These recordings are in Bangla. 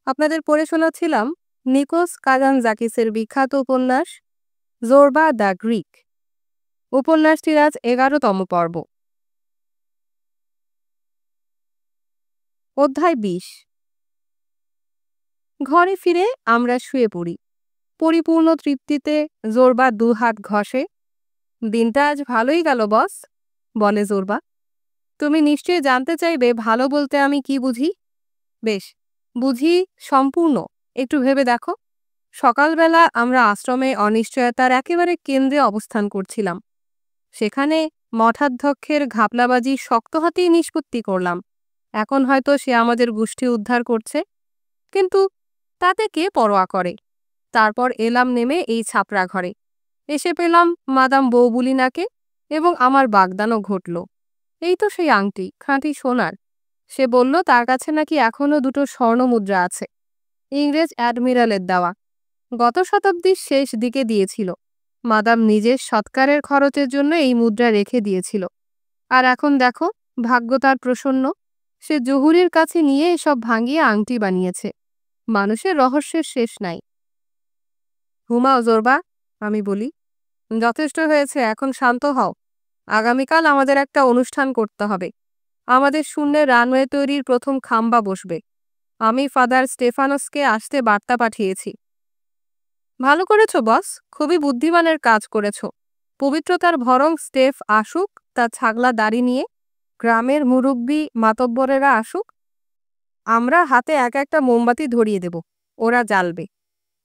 আপনাদের পড়ে শোনাচ্ছিলাম নিকোস কাজানজাকিসের বিখ্যাত উপন্যাস জোরবা দ্য গ্রিক। উপন্যাসটির আজ 11তম পর্ব। অধ্যায় 20। ঘরে ফিরে আমরা শুয়ে পড়ি। পরিপূর্ণ তৃপ্তিতে জোরবা দুহাত ঘষে। দিনটা আজ ভালোই গেল বস, বলে জোরবা। তুমি নিশ্চয়ই জানতে চাইবে ভালো বলতে আমি কি বুঝি। বেশ, বুঝি সম্পূর্ণ। একটু ভেবে দেখো। সকালবেলা আমরা আশ্রমে অনিশ্চয়তার একেবারে কেন্দ্রে অবস্থান করছিলাম। সেখানে মঠাধ্যক্ষের ঘাপলাবাজি শক্ত হাতেই নিষ্পত্তি করলাম। এখন হয়তো সে আমাদের গোষ্ঠী উদ্ধার করছে, কিন্তু তাতে কে পরোয়া করে। তারপর এলাম নেমে এই ছাপড়া ঘরে। এসে পেলাম মাদাম বৌবুলিনাকে, এবং আমার বাগদানও ঘটল। এই তো সেই আংটি, খাঁটি সোনার। সে বলল তার কাছে নাকি এখনও 2টো স্বর্ণমুদ্রা আছে, ইংরেজ অ্যাডমিরালের দেওয়া। গত শতাব্দীর শেষ দিকে দিয়েছিল। মাদাম নিজের সৎকারের খরচের জন্য এই মুদ্রা রেখে দিয়েছিল। আর এখন দেখো, ভাগ্য তার প্রসন্ন, সে জহুরির কাছে নিয়ে এসব ভাঙিয়ে আংটি বানিয়েছে। মানুষের রহস্যের শেষ নাই। ঘুমাও জোরবা, আমি বলি। যথেষ্ট হয়েছে, এখন শান্ত হও। আগামীকাল আমাদের একটা অনুষ্ঠান করতে হবে। আমাদের শূন্যে রানওয়ে তৈরির প্রথম খাম্বা বসবে। আমি ফাদার স্টেফানসকে আসতে বার্তা পাঠিয়েছি। ভালো করেছো বস, খুবই বুদ্ধিমানের কাজ করেছো। পবিত্রতার ভরং স্টেফ আসুক তার ছাগলা দাড়ি নিয়ে, গ্রামের মুরব্বী মাতব্বরেরা আসুক। আমরা হাতে এক একটা মোমবাতি ধরিয়ে দেব, ওরা জ্বালবে।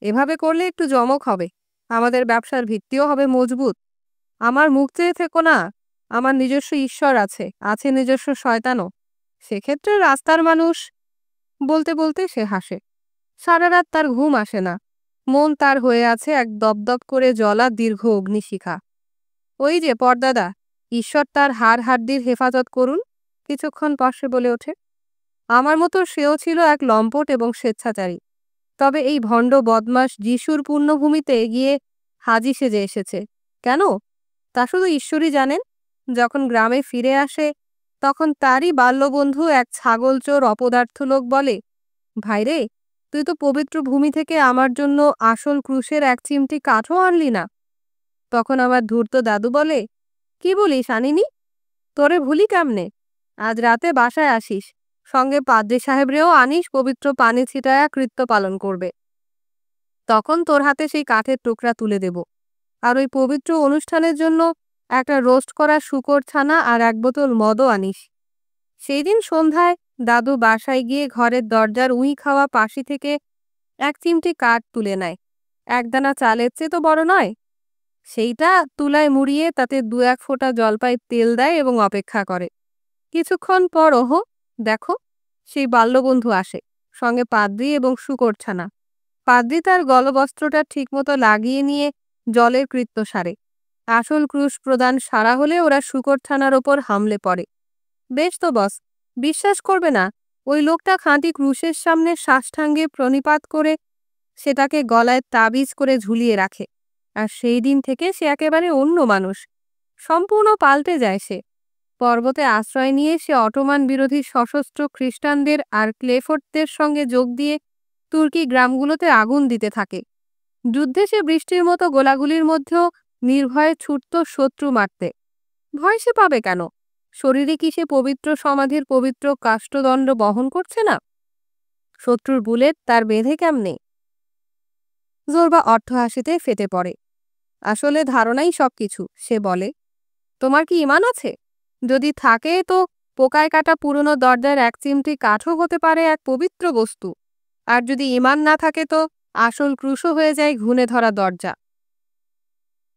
এভাবে করলে একটু জমক হবে, আমাদের ব্যবসার ভিত্তিও হবে মজবুত। আমার মুখ চেয়ে থেকো না, আমার নিজস্ব ঈশ্বর আছে, আছে নিজস্ব শয়তানও। সেক্ষেত্রে রাস্তার মানুষ। বলতে বলতে সে হাসে। সারা রাত তার ঘুম আসে না। মন তার হয়ে আছে এক দপদপ করে জ্বলা দীর্ঘ অগ্নিশিখা। ওই যে পর্দাদা, ঈশ্বর তার হাড় হাড্ডির হেফাজত করুন, কিছুক্ষণ পর সে বলে ওঠে। আমার মতো সেও ছিল এক লম্পট এবং স্বেচ্ছাচারী। তবে এই ভণ্ড বদমাস যিশুর পুণ্যভূমিতে গিয়ে হাজি সেজে এসেছে। কেন? তা শুধু ঈশ্বরই জানেন। যখন গ্রামে ফিরে আসে, তখন তারই বাল্যবন্ধু এক ছাগলচোর অপদার্থ লোক বলে, ভাইরে, তুই তো পবিত্র ভূমি থেকে আমার জন্য আসল ক্রুশের এক চিমটি কাঠও আনলি না। তখন আমার ধূর্ত দাদু বলে, কি বলিস আনিনি? তোরে ভুলি কেমনে? আজ রাতে বাসায় আসিস, সঙ্গে পাদ্রী সাহেবরেও আনিস, পবিত্র পানি ছিটায়া কৃত্য পালন করবে। তখন তোর হাতে সেই কাঠের টুকরা তুলে দেব। আর ওই পবিত্র অনুষ্ঠানের জন্য একটা রোস্ট করা শূকর ছানা আর 1 বোতল মদও আনিস। সেই দিন সন্ধ্যায় দাদু বাসায় গিয়ে ঘরের দরজার উই খাওয়া পাশি থেকে এক চিমটি কাঠ তুলে নেয়। একদানা চালের চেয়ে তো বড় নয়। সেইটা তুলায় মুড়িয়ে তাতে 2-1 ফোঁটা জলপাই তেল দেয় এবং অপেক্ষা করে। কিছুক্ষণ পর ওহো, দেখো, সেই বাল্যবন্ধু আসে, সঙ্গে পাদ্রী এবং শূকরছানা। পাদ্রী তার গলবস্ত্রটা ঠিকমতো লাগিয়ে নিয়ে জলের কৃত্য সারে। আসল ক্রুশ প্রদান সারা হলে ওরা শূকরছানার ওপর হামলে পড়ে। বেশ তো বস, বিশ্বাস করবে না, ওই লোকটা খাঁটি ক্রুশের সামনে সাষ্টাঙ্গে প্রণিপাত করে সেটাকে গলায় তাবিজ করে ঝুলিয়ে রাখে। আর সেই দিন থেকে সে একেবারে অন্য মানুষ, সম্পূর্ণ পাল্টে যায় সে। পর্বতে আশ্রয় নিয়ে সে অটোমান বিরোধী সশস্ত্র খ্রিস্টানদের আর ক্লেফোর্ডদের সঙ্গে যোগ দিয়ে তুর্কি গ্রামগুলোতে আগুন দিতে থাকে। যুদ্ধে সে বৃষ্টির মতো গোলাগুলির মধ্যেও নির্ভয়ে ছুটত শত্রু মারতে। ভয় সে পাবে কেন? শরীরে কি সে পবিত্র সমাধির পবিত্র কাষ্ঠদণ্ড বহন করছে না? শত্রুর বুলেট তার বেঁধে কেমনে? জোরবা অট্টহাসিতে ফেটে পড়ে। আসলে ধারণাই সবকিছু, সে বলে। তোমার কি ঈমান আছে? যদি থাকে তো পোকায় কাটা পুরনো দরজার এক চিমটি কাঠও হতে পারে এক পবিত্র বস্তু। আর যদি ঈমান না থাকে তো আসল ক্রুশও হয়ে যায় ঘুণে ধরা দরজা।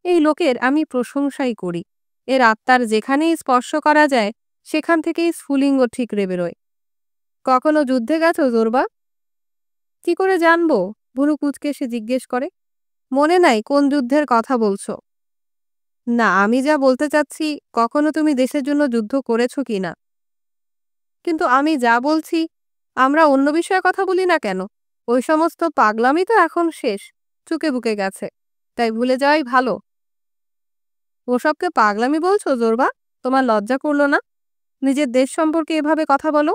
এই লোকের আমি প্রশংসাই করি। এর আত্মার যেখানেই স্পর্শ করা যায় সেখান থেকেই স্ফুলিঙ্গ ঠিকরে বেরোয়। কখনো যুদ্ধে গেছো জোরবা? কি করে জানবো? ভুরু কুঁচকে সে জিজ্ঞেস করে। মনে নাই কোন যুদ্ধের কথা বলছো? না, আমি যা বলতে চাচ্ছি, কখনো তুমি দেশের জন্য যুদ্ধ করেছো কি না? কিন্তু আমি যা বলছি, আমরা অন্য বিষয়ে কথা বলি না কেন? ওই সমস্ত পাগলামি তো এখন শেষ, চুকে বুকে গেছে, তাই ভুলে যাওয়াই ভালো। ওসবকে পাগলামি বলছো জোরবা? তোমার লজ্জা করলো না? নিজের দেশ সম্পর্কে এভাবে কথা বলো?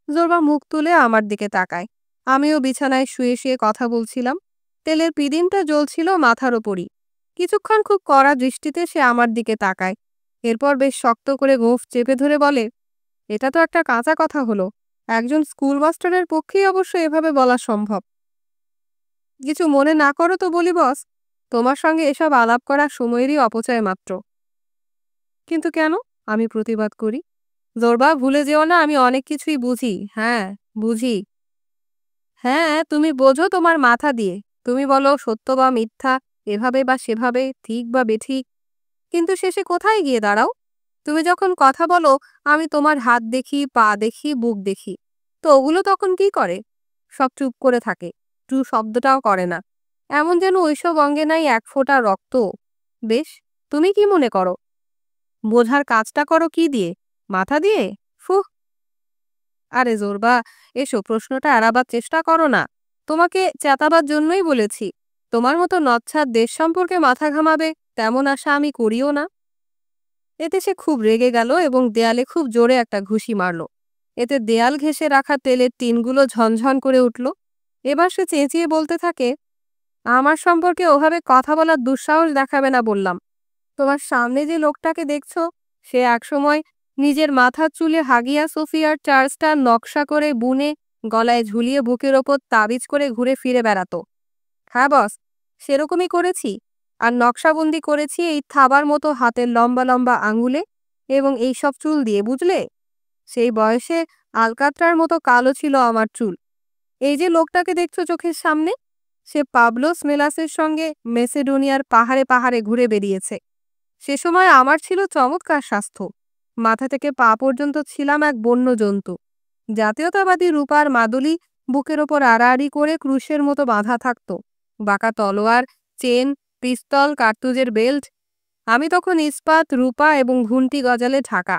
জোরবা মুখ তুলে আমার দিকে তাকায়। আমিও বিছানায় শুয়ে শুয়ে কথা বলছিলাম। তেলের পিদিমটা জ্বলছিল মাথার ওপরই। কিছুক্ষণ খুব কড়া দৃষ্টিতে সে আমার দিকে তাকায়। এরপর বেশ শক্ত করে গোঁফ চেপে ধরে বলে, এটা তো একটা কাঁচা কথা হলো। একজন স্কুল মাস্টারের পক্ষেই অবশ্য এভাবে বলা সম্ভব। কিছু মনে না করো তো বলি বস, তোমার সঙ্গে এসব আলাপ করা সময়েরই অপচয় মাত্র। কিন্তু কেন? আমি প্রতিবাদ করি। জোরবা, ভুলে যেও না আমি অনেক কিছুই বুঝি। হ্যাঁ, বুঝি। হ্যাঁ, তুমি বোঝো তোমার মাথা দিয়ে। তুমি বলো সত্য বা মিথ্যা, এভাবে বা সেভাবে, ঠিক বা বেঠিক। কিন্তু শেষে কোথায় গিয়ে দাঁড়াও? তুমি যখন কথা বলো, আমি তোমার হাত দেখি, পা দেখি, বুক দেখি। তো ওগুলো তখন কি করে? সব চুপ করে থাকে। টু শব্দটাও করে না। এমন যেন ওইসব অঙ্গে নাই এক ফোঁটা রক্ত। বেশ, তুমি কি মনে করো? বোঝার কাজটা করো কি দিয়ে? মাথা দিয়ে? ফুহ! আরে জোরবা, এসো, প্রশ্নটা এড়াবার চেষ্টা করো না। তোমাকে চেতাবার জন্যই বলেছি। তোমার মতো নচ্ছার দেশ সম্পর্কে মাথা ঘামাবে তেমন আশা আমি করিও না। এতে সে খুব রেগে গেল এবং দেয়ালে খুব জোরে একটা ঘুষি মারল। এতে দেয়াল ঘেঁষে রাখা তেলের টিনগুলো ঝনঝন করে উঠল। এবার সে চেঁচিয়ে বলতে থাকে, আমার সম্পর্কে ওভাবে কথা বলার দুঃসাহস দেখাবে না বললাম। তোমার সামনে যে লোকটাকে দেখছো, সে একসময় নিজের মাথার চুলে হাগিয়া সোফিয়ার চার্চটা নকশা করে বুনে গলায় ঝুলিয়ে বুকের ওপর তাবিজ করে ঘুরে ফিরে বেড়াতো। হ্যাঁ বস, সেরকমই করেছি। আর নকশাবন্দি করেছি এই থাবার মতো হাতের লম্বা লম্বা আঙুলে এবং এই সব চুল দিয়ে, বুঝলে? সেই বয়সে আলকাতরার মতো কালো ছিল আমার চুল। এই যে লোকটাকে দেখছো চোখের সামনে, সে পাবলোস মেলাসের সঙ্গে মেসেডোনিয়ার পাহাড়ে পাহাড়ে ঘুরে বেরিয়েছে। সে সময় আমার ছিল চমৎকার স্বাস্থ্য। মাথা থেকে পা পর্যন্ত ছিলাম এক বন্য জন্তু। জাতীয়তাবাদী রূপার মাদুলি বুকের ওপর আড়াআড়ি করে ক্রুশের মতো বাঁধা থাকত। বাঁকা তলোয়ার, চেন, পিস্তল, কার্তুজের বেল্ট। আমি তখন ইস্পাত, রূপা এবং ঘুন্টি গজালে ঢাকা।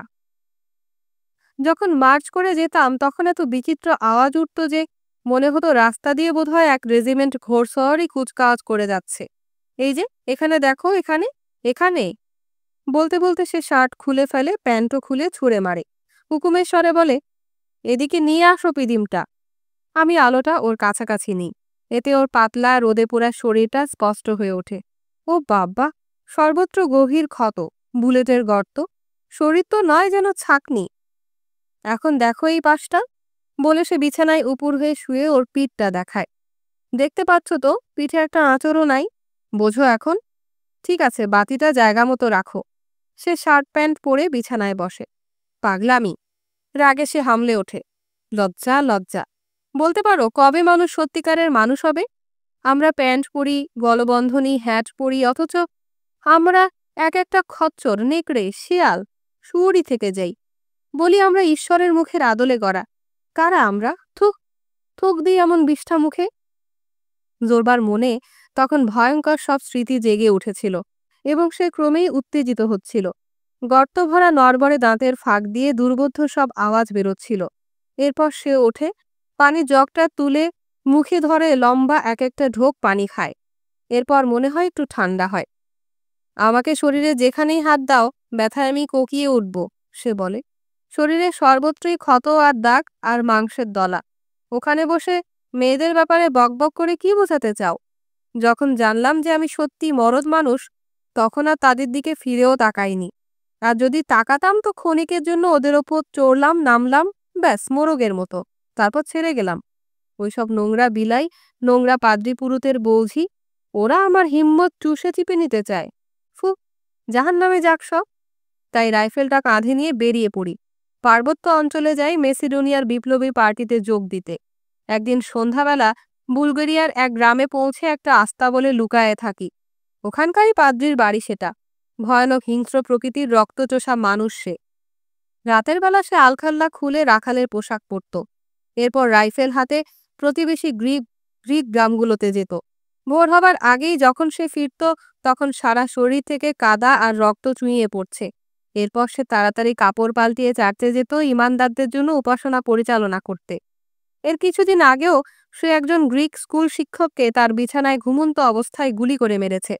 যখন মার্চ করে যেতাম তখন এত বিচিত্র আওয়াজ উঠত যে মনে হতো রাস্তা দিয়ে বোধহয় এক রেজিমেন্ট ঘোড়সওয়ারই কুচকাওয়াজ করে যাচ্ছে। এই যে এখানে দেখো, এখানে, এখানে। বলতে বলতে সে শার্ট খুলে ফেলে, প্যান্টও খুলে ছুঁড়ে মারে। হুকুমের স্বরে বলে, এদিকে নিয়ে আসো পিদিমটা। আমি আলোটা ওর কাছাকাছি নিই। এতে ওর পাতলা রোদে পোড়া শরীরটা স্পষ্ট হয়ে ওঠে। ও বাব্বা! সর্বত্র গভীর ক্ষত, বুলেটের গর্ত। শরীর তো নয়, যেন ছাঁকনি। এখন দেখো এই পাশটা, বলে সে বিছানায় উপুর হয়ে শুয়ে ওর পিঠটা দেখায়। দেখতে পাচ্ছ তো, পিঠে একটা আঁচড়ও নাই। বোঝো এখন? ঠিক আছে, বাতিটা জায়গা মতো রাখো। সে শার্ট প্যান্ট পরে বিছানায় বসে। পাগলামি! রাগে সে হামলে ওঠে। লজ্জা, লজ্জা! বলতে পারো কবে মানুষ সত্যিকারের মানুষ হবে? আমরা প্যান্ট পরি, গলবন্ধনী, হ্যাট পরি, অথচ আমরা এক একটা খচ্চর, নেকড়ে, শিয়াল, শুয়োরই থেকে যাই। বলি আমরা ঈশ্বরের মুখের আদলে গড়া। কারা আমরা? থুক! থুক দিই এমন বিষ্ঠা মুখে। জোরবার মনে তখন ভয়ঙ্কর সব স্মৃতি জেগে উঠেছিল এবং সে ক্রমেই উত্তেজিত হচ্ছিল। গর্ত ভরা নড়বড়ে দাঁতের ফাঁক দিয়ে দুর্বোধ্য সব আওয়াজ বেরোচ্ছিল। এরপর সে ওঠে, পানির জগটা তুলে মুখে ধরে লম্বা এক একটা ঢোক পানি খায়। এরপর মনে হয় একটু ঠান্ডা হয়। আমাকে শরীরে যেখানেই হাত দাও, ব্যথায় আমি কোকিয়ে উঠব, সে বলে। শরীরে সর্বত্রই ক্ষত আর দাগ আর মাংসের দলা। ওখানে বসে মেয়েদের ব্যাপারে বকবক করে কি বোঝাতে চাও? যখন জানলাম যে আমি সত্যি মরদ মানুষ, তখন আর তাদের দিকে ফিরেও তাকাইনি। আর যদি তাকাতাম তো ক্ষণিকের জন্য ওদের ওপর চড়লাম, নামলাম, ব্যাস মোরগের মতো। তারপর ছেড়ে গেলাম। ওইসব নোংরা বিলাই, নোংরা পাদ্রী পুরুতের বৌঝি, ওরা আমার হিম্মত চুষে চিপে নিতে চায়। ফু! জাহান্নামে যাক সব। তাই রাইফেলটা কাঁধে নিয়ে বেরিয়ে পড়ি। পার্বত্য অঞ্চলে যাই মেসিডোনিয়ার বিপ্লবী পার্টিতে যোগ দিতে। একদিন সন্ধ্যাবেলা বুলগেরিয়ার এক গ্রামে পৌঁছে একটা আস্তাবলে লুকায়ে থাকি। ওখানকারই পাদ্রির বাড়ি সেটা। ভয়ানক হিংস্র প্রকৃতির রক্তচোষা মানুষ সে। রাতের বেলা সে আলখাল্লা খুলে রাখালের পোশাক পরত। এরপর রাইফেল হাতে প্রতিবেশী গ্রিক গ্রিক গ্রামগুলোতে যেত। ভোর হবার আগেই যখন সে ফিরত, তখন সারা শরীর থেকে কাদা আর রক্ত চুইয়ে পড়ছে। এরপর সে তাড়াতাড়ি কাপড় পাল্টিয়ে চার্চে যেত ইমানদারদের জন্য উপাসনা পরিচালনা করতে। এর কিছুদিন আগেও সে একজন গ্রিক স্কুল শিক্ষককে তার বিছানায় ঘুমন্ত অবস্থায় গুলি করে মেরেছে।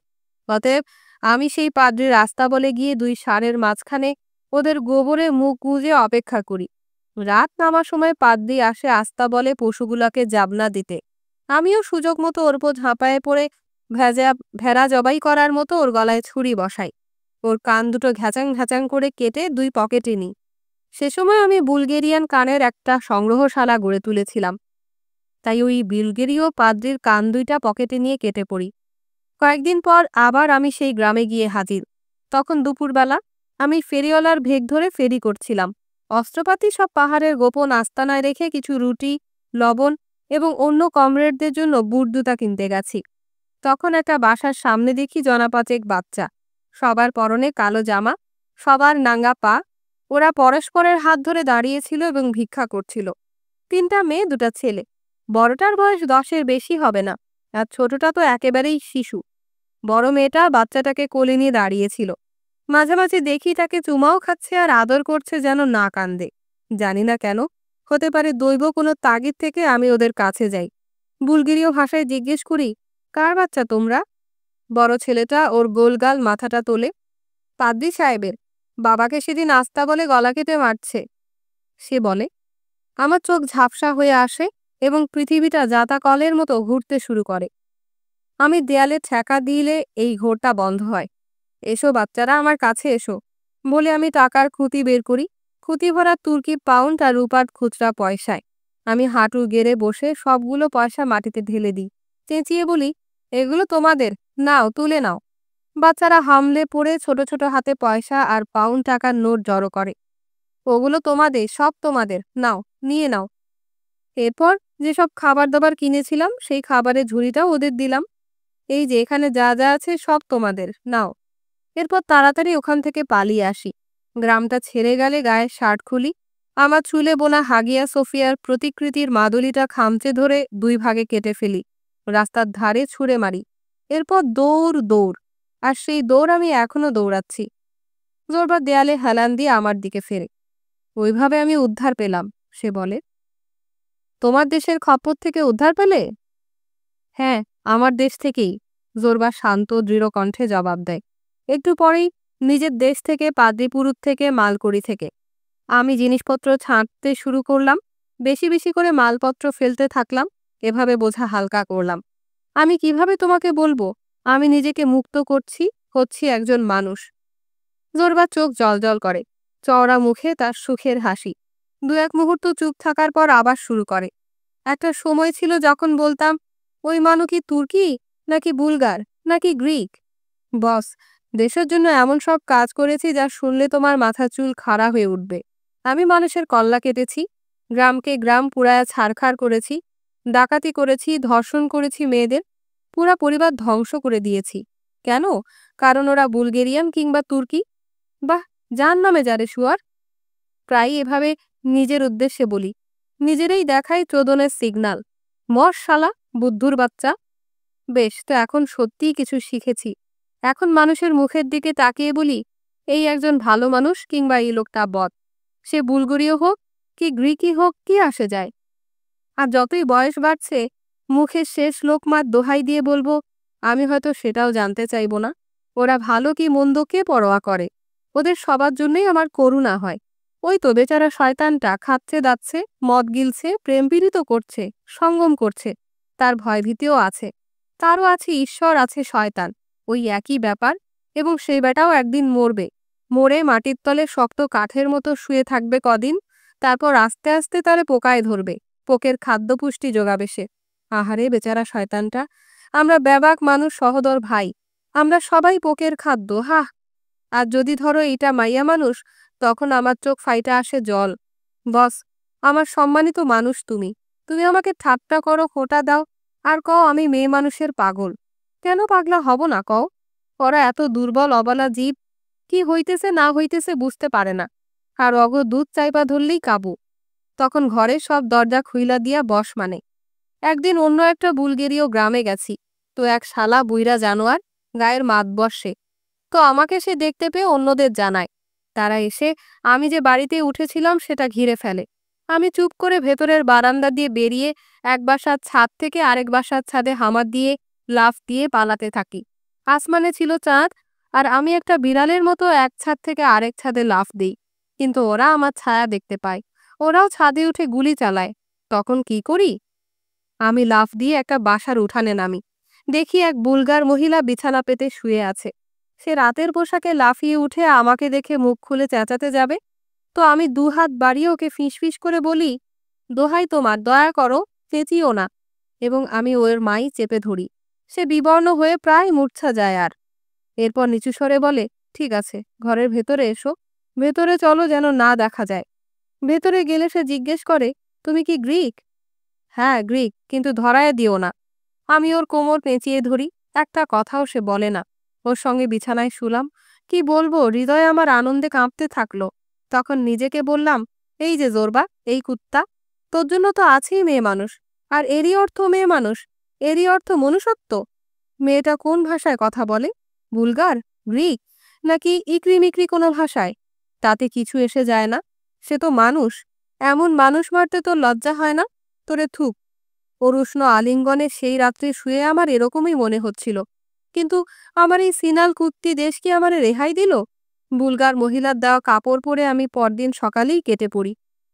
অতএব আমি সেই পাদ্রির আস্তাবলে গিয়ে দুই ষাঁড়ের মাঝখানে ওদের গোবরে মুখ গুজে অপেক্ষা করি। রাত নামার সময় পাদ্রী আসে আস্তাবলে পশুগুলাকে জাবনা দিতে। আমিও সুযোগ মতো ওর উপর ঝাঁপায়ে পড়ে ভেজা ভেড়া জবাই করার মতো ওর গলায় ছুরি বসাই। ওর কান দুটো ঘ্যাচাং ঘ্যাচাং করে কেটে 2 পকেটে নিই। সে সময় আমি বুলগেরিয়ান কানের একটা সংগ্রহশালা গড়ে তুলেছিলাম, তাই ওই বুলগেরীয় পাদ্রির কান 2টা পকেটে নিয়ে কেটে পড়ি। কয়েকদিন পর আবার আমি সেই গ্রামে গিয়ে হাজির। তখন দুপুরবেলা। আমি ফেরিওয়ালার ভেগ ধরে ফেরি করছিলাম। অস্ত্রপাতি সব পাহাড়ের গোপন আস্তানায় রেখে কিছু রুটি, লবণ এবং অন্য কমরেডদের জন্য বুটজুতা কিনতে গেছি। তখন একটা বাসার সামনে দেখি জনাপাচেক বাচ্চা, সবার পরনে কালো জামা, সবার নাঙ্গা পা। ওরা পরস্পরের হাত ধরে দাঁড়িয়েছিল এবং ভিক্ষা করছিল। 3টা মেয়ে 2টা ছেলে। বড়টার বয়স 10-এর বেশি হবে না, আর ছোটটা তো একেবারেই শিশু। বড় মেয়েটা বাচ্চাটাকে কোলে নিয়ে দাঁড়িয়েছিল। মাঝে মাঝে দেখি তাকে চুমাও খাচ্ছে আর আদর করছে যেন না কান্দে। জানি না কেন, হতে পারে দৈব কোনো তাগিদ থেকে আমি ওদের কাছে যাই। বুলগেরীয় ভাষায় জিজ্ঞেস করি, কার বাচ্চা তোমরা? বড় ছেলেটা ওর গোলগাল মাথাটা তোলে। পাদ্রী সাহেবের। বাবাকে সেদিন আস্তা বলে গলা কেটে মারছে, সে বলে। আমার চোখ ঝাপসা হয়ে আসে এবং পৃথিবীটা জাতা কলের মতো ঘুরতে শুরু করে। আমি দেয়ালে ঠেকা দিলে এই ঘোরটা বন্ধ হয়। এসো বাচ্চারা, আমার কাছে এসো বলে আমি টাকার খুঁতি বের করি। খুঁতি ভরা তুর্কি পাউন্ড আর রূপার খুচরা পয়সায়। আমি হাঁটু গেড়ে বসে সবগুলো পয়সা মাটিতে ঢেলে দিই। চেঁচিয়ে বলি, এগুলো তোমাদের, নাও তুলে নাও। বাচ্চারা হামলে পড়ে ছোট ছোট হাতে পয়সা আর পাউন্ড টাকার নোট জড়ো করে। ওগুলো তোমাদের, সব তোমাদের, নাও, নিয়ে নাও। এরপর যেসব খাবার দাবার কিনেছিলাম সেই খাবারের ঝুড়িটাও ওদের দিলাম। এই যে এখানে যা যা আছে সব তোমাদের, নাও। এরপর তাড়াতাড়ি ওখান থেকে পালিয়ে আসি। গ্রামটা ছেড়ে গেলে গায়ের শার্ট খুলি। আমার চুলে বোনা হাগিয়া সোফিয়ার প্রতিকৃতির মাদুলিটা খামচে ধরে 2 ভাগে কেটে ফেলি। রাস্তার ধারে ছুঁড়ে মারি। এরপর দৌড় দৌড়। আর সেই দৌড় আমি এখনো দৌড়াচ্ছি। জোরবার দেয়ালে হেলান দিয়ে আমার দিকে ফেরে। ওইভাবে আমি উদ্ধার পেলাম, সে বলে। তোমার দেশের খপ্পর থেকে উদ্ধার পেলে? হ্যাঁ, আমার দেশ থেকেই, জোরবা শান্ত দৃঢ় কণ্ঠে জবাব দেয়। একটু পরেই নিজের দেশ থেকে, পাদ্রীপুরুত থেকে, মালকুড়ি থেকে। আমি জিনিসপত্র ছাঁটতে শুরু করলাম। বেশি বেশি করে মালপত্র ফেলতে থাকলাম। এভাবে বোঝা হালকা করলাম। আমি কিভাবে তোমাকে বলবো আমি নিজেকে মুক্ত করছি, হচ্ছি একজন মানুষ। জোরবার চোখ জ্বলজ্বল করে। চওড়া মুখে তার সুখের হাসি। 2-1 মুহূর্ত চুপ থাকার পর আবার শুরু করে। একটা সময় ছিল যখন বলতাম, ওই মানুষ কি তুর্কি, নাকি বুলগার, নাকি গ্রিক? বস, দেশের জন্য এমন সব কাজ করেছি যা শুনলে তোমার মাথার চুল খাড়া হয়ে উঠবে। আমি মানুষের কল্লা কেটেছি, গ্রামকে গ্রাম পুড়ায়া ছারখার করেছি, ডাকাতি করেছি, ধর্ষণ করেছি মেয়েদের, পুরা পরিবার ধ্বংস করে দিয়েছি। কেন? কারণ ওরা বুলগেরিয়ান কিংবা তুর্কি। বাহ, যার নামে যারে শুয়ার। প্রায়ই এভাবে নিজের উদ্দেশ্যে বলি। নিজেরই দেখাই চোদনের সিগনাল। মর শালা, বুদ্ধুর বাচ্চা। বেশ, তো এখন সত্যিই কিছু শিখেছি। এখন মানুষের মুখের দিকে তাকিয়ে বলি, এই একজন ভালো মানুষ কিংবা এই লোকটা বদ। সে বুলগরীয় হোক কি গ্রিকই হোক, কি আসে যায়। আর যতই বয়স বাড়ছে, মুখের শেষ লোকমার দোহাই দিয়ে বলবো, আমি হয়তো সেটাও জানতে চাইব না। ওরা ভালো কি মন্দ কে পরোয়া করে। ওদের সবার জন্যই আমার করুণা হয়। ওই তো বেচারা শয়তানটা খাচ্ছে দাচ্ছে, মদ গিলছে, প্রেম পীড়িত করছে, সঙ্গম করছে। তার ভয়ভীতিও আছে। তারও আছে ঈশ্বর, আছে শয়তান, ওই একই ব্যাপার। এবং সেই বেটাও একদিন মরবে। মরে মাটির তলে শক্ত কাঠের মতো শুয়ে থাকবে কদিন। তারপর আস্তে আস্তে তারে পোকায় ধরবে। পোকের খাদ্য পুষ্টি যোগাবে সে। আহারে বেচারা শয়তানটা। আমরা ব্যাবাক মানুষ, সহদর ভাই। আমরা সবাই পোকের খাদ্য, হাহ। আর যদি ধরো এইটা মাইয়া মানুষ, তখন আমার চোখ ফাইটা আসে জল। বস, আমার সম্মানিত মানুষ তুমি। তুমি আমাকে ঠাট্টা করো, খোঁটা দাও, আর কও আমি মেয়ে মানুষের পাগল। কেন পাগলা হব না কও? ওরা এত দুর্বল অবলা জীব, কি হইতেছে না হইতেছে বুঝতে পারে না। আর অগ দুধ চাইবা ধরলেই কাবু। তখন ঘরে সব দরজা খুইলা দিয়া বস মানে। একদিন অন্য একটা বুলগেরীয় গ্রামে গেছি, তো এক শালা বুইরা জানোয়ার, গায়ের মাতবর সে। তো আমাকে সে দেখতে পেয়ে অন্যদের জানায়। তারা এসে আমি যে বাড়িতে উঠেছিলাম সেটা ঘিরে ফেলে। আমি চুপ করে ভেতরের বারান্দা দিয়ে বেরিয়ে এক বাসার ছাদ থেকে আরেক বাসার ছাদে হামার দিয়ে লাফ দিয়ে পালাতে থাকি। আসমানে ছিল চাঁদ, আর আমি একটা বিড়ালের মতো এক ছাদ থেকে আরেক ছাদে লাফ দিই। কিন্তু ওরা আমার ছায়া দেখতে পায়। ওরাও ছাদে উঠে গুলি চালায়। তখন কি করি? আমি লাফ দিয়ে একটা বাসার উঠানে নামি। দেখি এক বুলগার মহিলা বিছানা পেতে শুয়ে আছে। সে রাতের পোশাকে লাফিয়ে উঠে আমাকে দেখে মুখ খুলে চেঁচাতে যাবে, তো আমি দুহাত বাড়িয়ে ওকে ফিসফিস করে বলি, দোহাই তোমার, দয়া করো, চেঁচিও না। এবং আমি ওর মাই চেপে ধরি। সে বিবর্ণ হয়ে প্রায় মূর্ছা যায়। আর এরপর নিচু স্বরে বলে, ঠিক আছে, ঘরের ভেতরে এসো, ভেতরে চলো, যেন না দেখা যায়। ভেতরে গেলে সে জিজ্ঞেস করে, তুমি কি গ্রিক? হ্যাঁ, গ্রিক, কিন্তু ধরায় দিও না। আমি ওর কোমর পেঁচিয়ে ধরি। একটা কথাও সে বলে না। ওর সঙ্গে বিছানায় শুলাম। কি বলবো, হৃদয় আমার আনন্দে কাঁপতে থাকলো। তখন নিজেকে বললাম, এই যে জোরবা, এই কুত্তা, তোর জন্য তো আছেই মেয়ে মানুষ। আর এরই অর্থ মেয়ে মানুষ, এরই অর্থ মনুষ্যত্ব। মেয়েটা কোন ভাষায় কথা বলে? বুলগার, গ্রিক, নাকি ইকরিমিকরি কোনো ভাষায়? তাতে কিছু এসে যায় না। সে তো মানুষ। এমন মানুষ মারতে তোর লজ্জা হয় না? তোরে থুক। ওর উষ্ণ আলিঙ্গনে সেই রাত্রে শুয়ে আমার এরকমই মনে হচ্ছিল। কিন্তু আমার এই সিনাল কুত্তি দেশ কি আমারে রেহাই দিল? বুলগার মহিলার দেওয়া কাপড় পরে আমি পরদিন সকালেই কেটে পড়ি।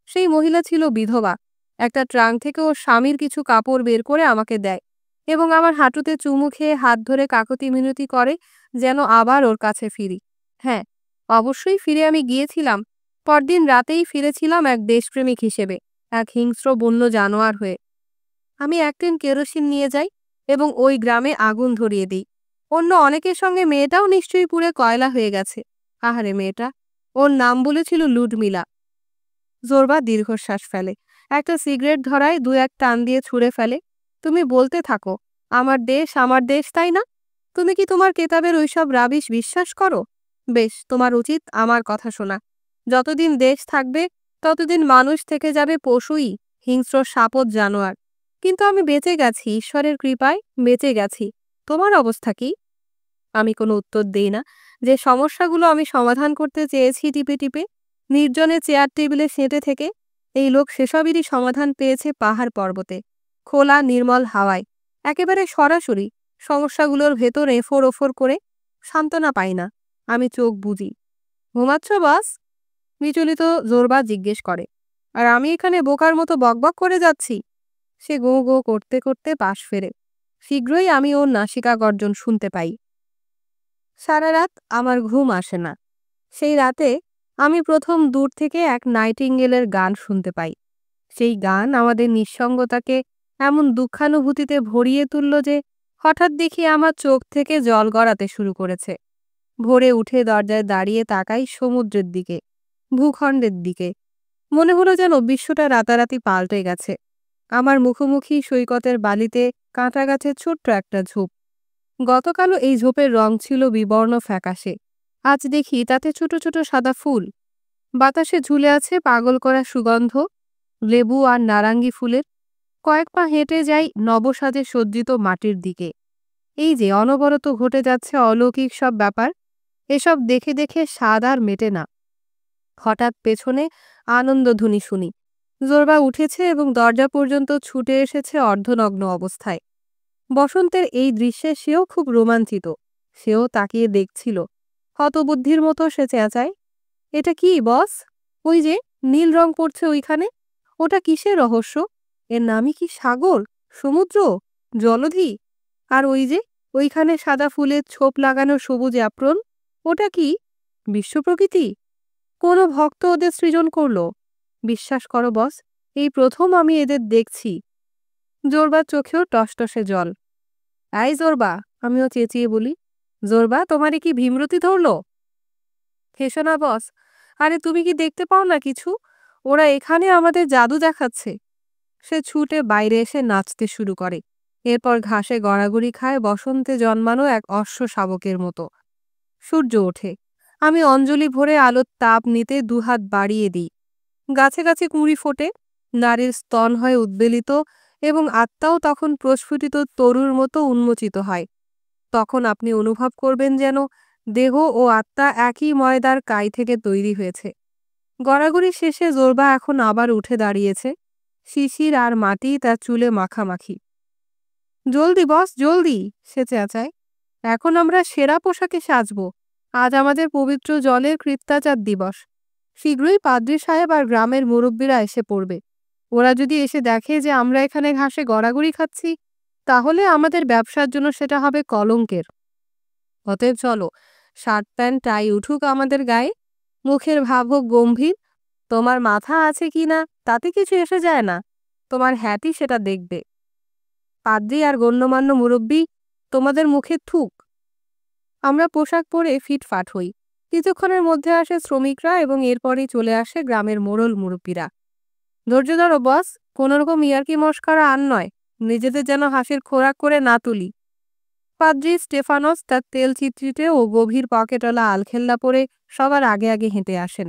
সেই মহিলা ছিল বিধবা। একটা ট্রাঙ্ক থেকে ওর স্বামীর কিছু কাপড় বের করে আমাকে দেয় এবং আমার হাঁটুতে চুমু খেয়ে হাত ধরে কাকতি মিনতি করে যেন আবার ওর কাছে ফিরি। হ্যাঁ, অবশ্যই ফিরে আমি গিয়েছিলাম। পরদিন রাতেই ফিরেছিলাম এক দেশপ্রেমিক হিসেবে, এক হিংস্র বন্য জানোয়ার হয়ে। আমি এক টিন কেরোসিন নিয়ে যাই এবং ওই গ্রামে আগুন ধরিয়ে দিই। অন্য অনেকের সঙ্গে মেয়েটাও নিশ্চয়ই পুড়ে কয়লা হয়ে গেছে। আহারে মেয়েটা, ওর নাম বলেছিল লুডমিলা। জোরবা দীর্ঘশ্বাস ফেলে। একটা সিগারেট ধরায় দু এক টান দিয়ে ছুঁড়ে ফেলে। তুমি বলতে থাকো, আমার দেশ, তাই না? তুমি কি তোমার কেতাবের ওইসব রাবিশ বিশ্বাস করো? বেশ, তোমার উচিত আমার কথা শোনা। যতদিন দেশ থাকবে ততদিন মানুষ থেকে যাবে পশুই, হিংস্র সাপদ জানোয়ার। কিন্তু আমি বেঁচে গেছি, ঈশ্বরের কৃপায় বেঁচে গেছি। তোমার অবস্থা কি? আমি কোনো উত্তর দেই না। যে সমস্যাগুলো আমি সমাধান করতে চেয়েছি টিপে টিপে, নির্জনে চেয়ার টেবিলে সেঁটে থেকে, এই লোক সেসবেরই সমাধান পেয়েছে পাহাড় পর্বতে, খোলা নির্মল হাওয়ায়, একেবারে সরাসরি সমস্যাগুলোর ভেতর এফোর ওফোর করে। সান্ত্বনা পাই না। আমি চোখ বুজি। ঘুমাচ্ছ বস? বিচলিত জোরবা জিজ্ঞেস করে। আর আমি এখানে বোকার মতো বকবক করে যাচ্ছি? সে গো গো করতে করতে পাশ ফেরে। শীঘ্রই আমি ওর নাসিকা গর্জন শুনতে পাই। সারা রাত আমার ঘুম আসে না। সেই রাতে আমি প্রথম দূর থেকে এক নাইটিঙ্গেলের গান শুনতে পাই। সেই গান আমাদের নিঃসঙ্গতাকে এমন দুঃখানুভূতিতে ভরিয়ে তুলল যে হঠাৎ দেখি আমার চোখ থেকে জল গড়াতে শুরু করেছে। ভোরে উঠে দরজায় দাঁড়িয়ে তাকাই সমুদ্রের দিকে, ভূখণ্ডের দিকে। মনে হলো যেন বিশ্বটা রাতারাতি পাল্টে গেছে। আমার মুখোমুখি সৈকতের বালিতে কাঁটা গাছের ছোট্ট একটা ঝোপ। গতকালও এই ঝোপের রং ছিল বিবর্ণ ফ্যাকাশে। আজ দেখি তাতে ছোট ছোট সাদা ফুল। বাতাসে ঝুলে আছে পাগল করা সুগন্ধ, লেবু আর নারাঙ্গি ফুলের। কয়েক পা হেঁটে যাই নবসাজে সজ্জিত মাটির দিকে। এই যে অনবরত ঘটে যাচ্ছে অলৌকিক সব ব্যাপার, এসব দেখে দেখে স্বাদ আর মেটে না। হঠাৎ পেছনে আনন্দধ্বনি শুনি। জোরবা উঠেছে এবং দরজা পর্যন্ত ছুটে এসেছে অর্ধনগ্ন অবস্থায়। বসন্তের এই দৃশ্যে সেও খুব রোমাঞ্চিত। সেও তাকিয়ে দেখছিল। হতবুদ্ধির মতো সে চেঁচায়, এটা কি বস? ওই যে নীল রং পড়ছে ওইখানে, ওটা কিসের রহস্য? এর নামই কি সাগর, সমুদ্র, জলধি? আর ওই যে ওইখানে সাদা ফুলের ছোপ লাগানো সবুজ অ্যাপ্রন, ওটা কি বিশ্ব প্রকৃতি? কোনো ভক্ত ওদের সৃজন করলো? বিশ্বাস করো বস, এই প্রথম আমি এদের দেখছি। জোরবার চোখেও টসটসে জল। এই জোরবা, আমিও চেঁচিয়ে বলি, জোরবা, তোমারে কি ভীমরতি ধরল? হেসো না বস। আরে তুমি কি দেখতে পাও না কিছু? ওরা এখানে আমাদের জাদু দেখাচ্ছে। সে ছুটে বাইরে এসে নাচতে শুরু করে। এরপর ঘাসে গড়াগড়ি খায় বসন্তে জন্মানো এক অশ্ব শাবকের মতো। সূর্য ওঠে। আমি অঞ্জলি ভরে আলোর তাপ নিতে দুহাত বাড়িয়ে দিই। গাছে গাছে কুঁড়ি ফোটে। নারীর স্তন হয় উদ্বেলিত এবং আত্মাও তখন প্রস্ফুটিত তরুর মতো উন্মোচিত হয়। তখন আপনি অনুভব করবেন যেন দেহ ও আত্মা একই ময়দার কাই থেকে তৈরি হয়েছে। গড়াগড়ি শেষে জোরবা এখন আবার উঠে দাঁড়িয়েছে। শিশির আর মাটি তার চুলে মাখামাখি। জলদি বস, জলদি, সে চেঁচায়। এখন আমরা সেরা পোশাকে সাজব। আজ আমাদের পবিত্র জলের কৃত্যাচার দিবস। শীঘ্রই পাদ্রী সাহেব আর গ্রামের মুরব্বীরা এসে পড়বে। ওরা যদি এসে দেখে যে আমরা এখানে ঘাসে গড়াগড়ি খাচ্ছি, তাহলে আমাদের ব্যবসার জন্য সেটা হবে কলঙ্কের। অতএব চলো, শার্ট প্যান্ট টাই উঠুক আমাদের গায়ে, মুখের ভাব হোক গম্ভীর। তোমার মাথা আছে কি না তাতে কিছু এসে যায় না, তোমার হ্যাটই সেটা দেখবে। পাদ্রী আর গণ্যমান্য মুরব্বী, তোমাদের মুখে থুক। আমরা পোশাক পরে ফিটফাট হই। কিছুক্ষণের মধ্যে আসে শ্রমিকরা এবং এরপরই চলে আসে গ্রামের মোড়ল মুরব্বীরা। ধৈর্য ধরো বস, কোনোরকম ইয়ার্কি মস্করা আর নয়, নিজেদের যেন হাসির খোরাক করে না তুলি। পাদ্রী স্টেফানস তার তেল চিত্রিতে ও গভীর পকেটওয়ালা আলখেল্লা পরে সবার আগে আগে হেঁটে আসেন।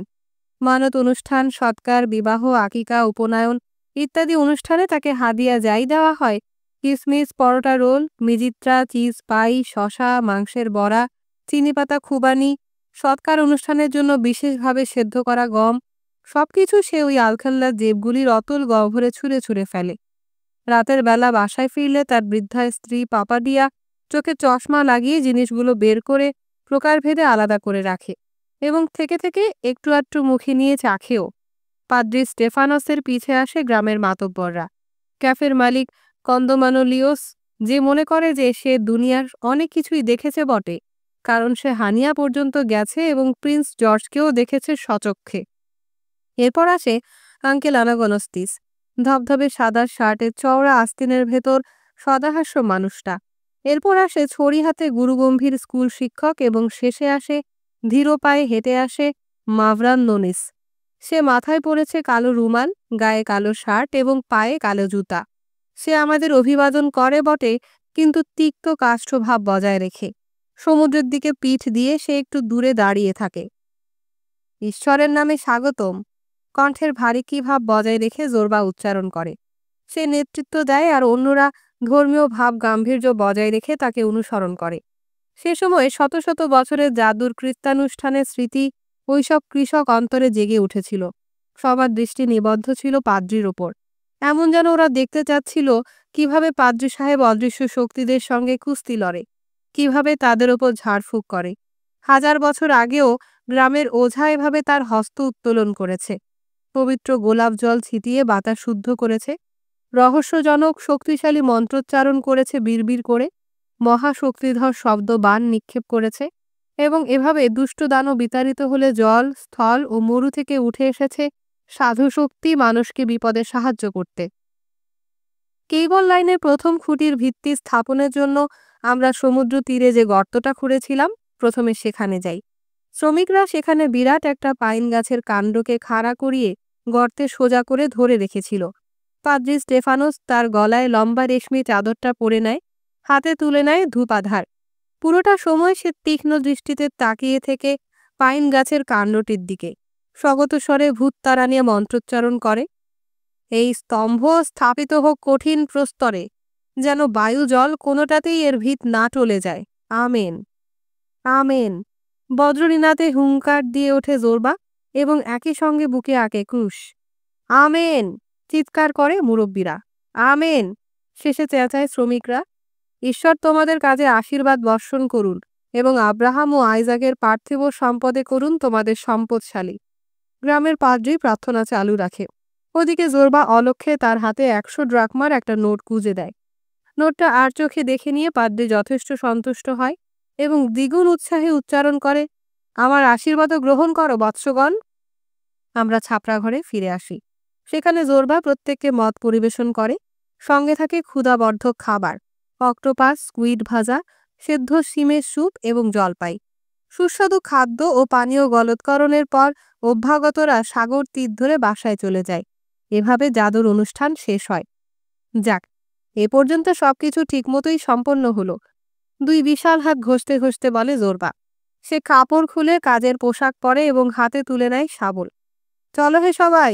মানত অনুষ্ঠান, সৎকার, বিবাহ, আকিকা, উপনয়ন ইত্যাদি অনুষ্ঠানে তাকে হাদিয়া যাই দেওয়া হয়, কিসমিস, পরোটা রোল, মিজিত্রা, চিজ পাই, শশা, মাংসের বড়া, চিনিপাতা খুবানি, সৎকার অনুষ্ঠানের জন্য বিশেষভাবে সেদ্ধ করা গম, সবকিছু সে ওই আলখেল্লার জেবগুলির অতল গহ্বরে ছুঁড়ে ছুঁড়ে ফেলে। রাতের বেলা বাসায় ফিরলে তার বৃদ্ধা স্ত্রী পাপাডিয়া চোখে চশমা লাগিয়ে জিনিসগুলো বের করে প্রকারভেদে আলাদা করে রাখে এবং থেকে থেকে একটু আধটু মুখে নিয়ে চাখেও। পাদ্রী স্টেফানসের পিছে আসে গ্রামের মাতব্বররা। ক্যাফের মালিক কন্দমানোলিওস, যে মনে করে যে সে দুনিয়ার অনেক কিছুই দেখেছে বটে, কারণ সে হানিয়া পর্যন্ত গেছে এবং প্রিন্স জর্জকেও দেখেছে সচক্ষে। এরপর আসে আঙ্কেল আনাগনস্তিস, ধবধবে সাদা শার্টের চওড়া আস্তিনের ভেতর সদাহাস্য মানুষটা। এরপর আসে ছড়ি হাতে গুরুগম্ভীর স্কুল শিক্ষক এবং শেষে আসে ধীর পায়ে হেঁটে আসে মাভরান নোনিস। সে মাথায় পরেছে কালো রুমাল, গায়ে কালো শার্ট এবং পায়ে কালো জুতা। সে আমাদের অভিবাদন করে বটে, কিন্তু তিক্ত কাষ্ঠভাব বজায় রেখে। সমুদ্রের দিকে পিঠ দিয়ে সে একটু দূরে দাঁড়িয়ে থাকে। ঈশ্বরের নামে স্বাগতম, কণ্ঠের ভারী কি ভাব বজায় রেখে জোরবা উচ্চারণ করে। সে নেতৃত্ব দেয় আর অন্যরা ধর্মীয় ভাব গাম্ভীর্য বজায় রেখে তাকে অনুসরণ করে। সে সময়ে শত শত বছরের জাদুর কৃত্যানুষ্ঠানের স্মৃতি ওইসব কৃষক অন্তরে জেগে উঠেছিল। সবার দৃষ্টি নিবদ্ধ ছিল পাদ্রির ওপর, এমন যেন ওরা দেখতে চাচ্ছিল কিভাবে পাদ্রী সাহেব অদৃশ্য শক্তিদের সঙ্গে কুস্তি লড়ে, কিভাবে তাদের ওপর ঝাড়ফুঁক করে। 1000 বছর আগেও গ্রামের ওঝা এভাবে তার হস্ত উত্তোলন করেছে, পবিত্র গোলাপ জল ছিটিয়ে বাতাস শুদ্ধ করেছে, রহস্যজনক শক্তিশালী মন্ত্রোচ্চারণ করেছে বিড়বিড় করে, মহাশক্তিধর শব্দ বাণ নিক্ষেপ করেছে এবং এভাবে দুষ্ট দানব বিতাড়িত হলে জল, স্থল ও মরু থেকে উঠে এসেছে সাধু শক্তি মানুষকে বিপদে সাহায্য করতে। কেবল লাইনের প্রথম খুঁটির ভিত্তি স্থাপনের জন্য আমরা সমুদ্র তীরে যে গর্তটা খুঁড়েছিলাম, প্রথমে সেখানে যাই। শ্রমিকরা সেখানে বিরাট একটা পাইন গাছের কাণ্ডকে খাড়া করিয়ে গর্তে সোজা করে ধরে রেখেছিল। পাদ্রী স্টেফানস তার গলায় লম্বা রেশমি চাদরটা পরে নেয়, হাতে তুলে নেয় ধূপাধার। পুরোটা সময় সে তীক্ষ্ণ দৃষ্টিতে তাকিয়ে থেকে পাইন গাছের কাণ্ডটির দিকে স্বগত স্বরে ভূত তারা নিয়ে মন্ত্রোচ্চারণ করে। এই স্তম্ভ স্থাপিত হোক কঠিন প্রস্তরে, যেন বায়ু জল কোনোটাতেই এর ভিত না টলে যায়। Amen, amen. বজ্রনীনাতে হুঙ্কার দিয়ে ওঠে জোরবা এবং একই সঙ্গে বুকে আঁকে ক্রুশ। আমেন, চিৎকার করে মুরব্বীরা। আমেন, শেষে চেঁচায় শ্রমিকরা। ঈশ্বর তোমাদের কাজে আশীর্বাদ বর্ষণ করুন এবং আব্রাহাম ও আইজাকের পার্থিব সম্পদে করুন তোমাদের সম্পদশালী। গ্রামের পাদ্রী প্রার্থনা চালু রাখে। ওদিকে জোরবা অলক্ষ্যে তার হাতে 100 ড্রাকমার একটা নোট গুঁজে দেয়। নোটটা আর চোখে দেখে নিয়ে পাদ্রী যথেষ্ট সন্তুষ্ট হয় এবং দ্বিগুণ উৎসাহে উচ্চারণ করে, আমার আশীর্বাদও গ্রহণ করো বৎসগণ। আমরা ছাপড়া ঘরে ফিরে আসি। সেখানে জোরবা প্রত্যেককে মদ পরিবেশন করে। সঙ্গে থাকে ক্ষুধাবর্ধক খাবার, অক্টোপাস, স্কুইড ভাজা, সেদ্ধ শিমের স্যুপ এবং জলপাই। সুস্বাদু খাদ্য ও পানীয় গলৎকরণের পর অভ্যাগতরা সাগর তীর ধরে বাসায় চলে যায়। এভাবে জাদুর অনুষ্ঠান শেষ হয়। যাক, এ পর্যন্ত সবকিছু ঠিকমতোই সম্পন্ন হলো। 2 বিশাল হাত ঘষতে ঘষতে বলে জোরবা। সে কাপড় খুলে কাজের পোশাক পরে এবং হাতে তুলে নেয় শাবল। চলো হে সবাই,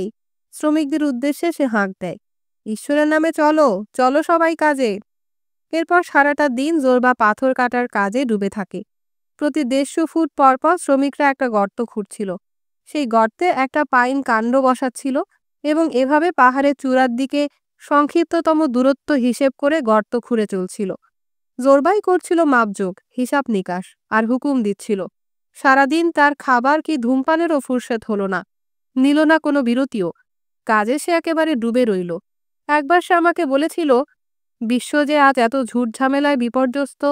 শ্রমিকদের উদ্দেশ্যে সে হাঁক দেয়। ঈশ্বরের নামে চলো, চলো সবাই কাজে। এরপর সারাটা দিন জোরবা পাথর কাটার কাজে ডুবে থাকে। প্রতি 150 ফুট পরপর শ্রমিকরা একটা গর্ত খুঁড়ছিল। সেই গর্তে একটা পাইন কাণ্ড বসাচ্ছিল এবং এভাবে পাহাড়ের চূড়ার দিকে সংক্ষিপ্ততম দূরত্ব হিসেব করে গর্ত খুঁড়ে চলছিল। জোরবাই করছিল মাপজোক, হিসাব নিকাশ আর হুকুম দিচ্ছিল। সারাদিন তার খাবার কি ধূমপানেরও ফুরসত হলো না। নিল না কোনো বিরতিও। কাজে সে একেবারে ডুবে রইল। একবার সে আমাকে বলেছিল, বিশ্ব যে আজ এত ঝুট ঝামেলায় বিপর্যস্ত,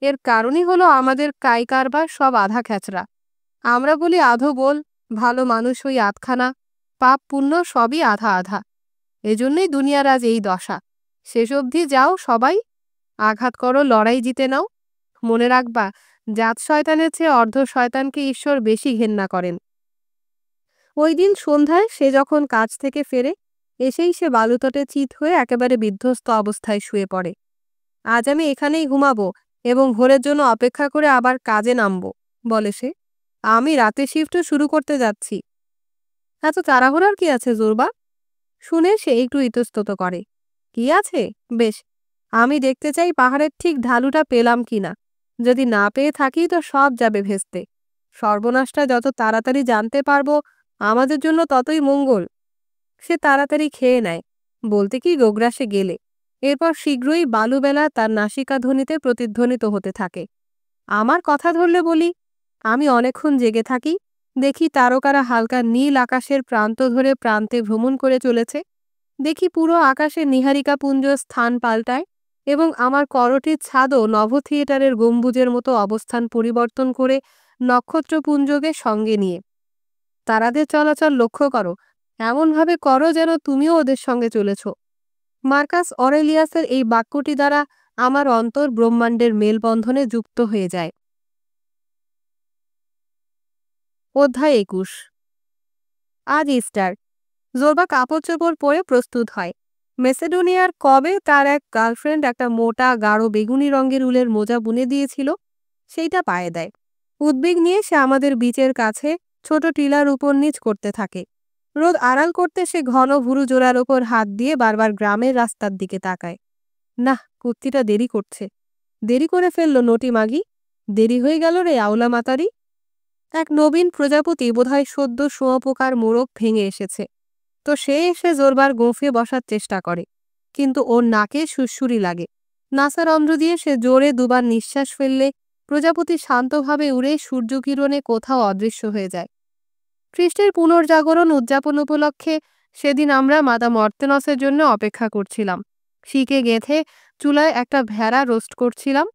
এর কারণই হলো আমাদের কারবার সব আধা খ্যাচড়া। আমরা বলি আধো বল, ভালো মানুষ হই আধখানা, পাপ পুণ্য সবই আধা আধা। এজন্যই দুনিয়ার আজ এই দশা। শেষ অবধি যাও সবাই, আঘাত করো, লড়াই জিতে নাও। মনে রাখবা, জাত শয়তানের চেয়ে অর্ধ শয়তানকে ঈশ্বর বেশি ঘেন্না করেন। ওই দিন সন্ধ্যায় সে যখন কাজ থেকে ফেরে, এসেই সে বালুতটে চিত হয়ে একেবারে বিধ্বস্ত অবস্থায় শুয়ে পড়ে। আজ আমি এখানেই ঘুমাবো এবং ভোরের জন্য অপেক্ষা করে আবার কাজে নামবো, বলে সে। আমি রাতে শিফটও শুরু করতে যাচ্ছি। এত তাড়াহুড়ার কি আছে জোরবা? শুনে সে একটু ইতস্তত করে। কি আছে? বেশ, আমি দেখতে চাই পাহাড়ের ঠিক ঢালুটা পেলাম কিনা। যদি না পেয়ে থাকি তো সব যাবে ভেস্তে। সর্বনাশটা যত তাড়াতাড়ি জানতে পারবো আমাদের জন্য ততই মঙ্গল। সে তাড়াতাড়ি খেয়ে নেয়, বলতে কি গোগ্রাসে গেলে। এরপর শীঘ্রই বালুবেলা তার নাসিকাধ্বনিতে প্রতিধ্বনিত হতে থাকে। আমার কথা ধরলে বলি, আমি অনেকক্ষণ জেগে থাকি, দেখি তারকারা হালকা নীল আকাশের প্রান্ত ধরে প্রান্তে ভ্রমণ করে চলেছে। দেখি পুরো আকাশে নীহারিকাপুঞ্জ স্থান পাল্টায় এবং আমার করটির ছাদও নভ থিয়েটারের গম্বুজের মতো অবস্থান পরিবর্তন করে নক্ষত্রপুঞ্জকে সঙ্গে নিয়ে। তারাদের চলাচল লক্ষ্য করো, এমনভাবে করো যেন তুমিও ওদের সঙ্গে চলেছ। মার্কাস অরেলিয়াসের এই বাক্যটি দ্বারা আমার অন্তর ব্রহ্মাণ্ডের মেলবন্ধনে যুক্ত হয়ে যায়। অধ্যায় ২১। আজ ইস্টার। জোরবা কাপড় চোপড় পরে প্রস্তুত হয়। মেসেডোনিয়ার কবে তার এক গার্লফ্রেন্ড একটা মোটা গাঢ় বেগুনি রঙের উলের মোজা বুনে দিয়েছিল, সেইটা পায়ে দেয়। উদ্বেগ নিয়ে সে আমাদের বিচের কাছে ছোট টিলার উপর নিচ করতে থাকে। রোদ আড়াল করতে সে ঘন ভুরু জোড়ার ওপর হাত দিয়ে বারবার গ্রামের রাস্তার দিকে তাকায়। না, কুর্তিটা দেরি করছে। দেরি করে ফেললো নটি মাগি। দেরি হয়ে গেল রে আওলা মাতারি। এক নবীন প্রজাপতি বোধহয় সদ্য শুঁয়োপোকার মোড়ক ভেঙে এসেছে, তো সে এসে জোরবার গোঁফে বসার চেষ্টা করে, কিন্তু ওর নাকে সুরসুরি লাগে। নাসারন্ধ্র দিয়ে সে জোরে দুবার নিঃশ্বাস ফেললে প্রজাপতি শান্তভাবে উড়ে সূর্যকিরণে কোথাও অদৃশ্য হয়ে যায়। খ্রিস্টের পুনর্জাগরণ উদযাপন উপলক্ষে সেদিন আমরা মাদাম অর্তেনসের জন্য অপেক্ষা করছিলাম। শিকে গেঁথে চুলায় একটা ভেড়া রোস্ট করছিলাম।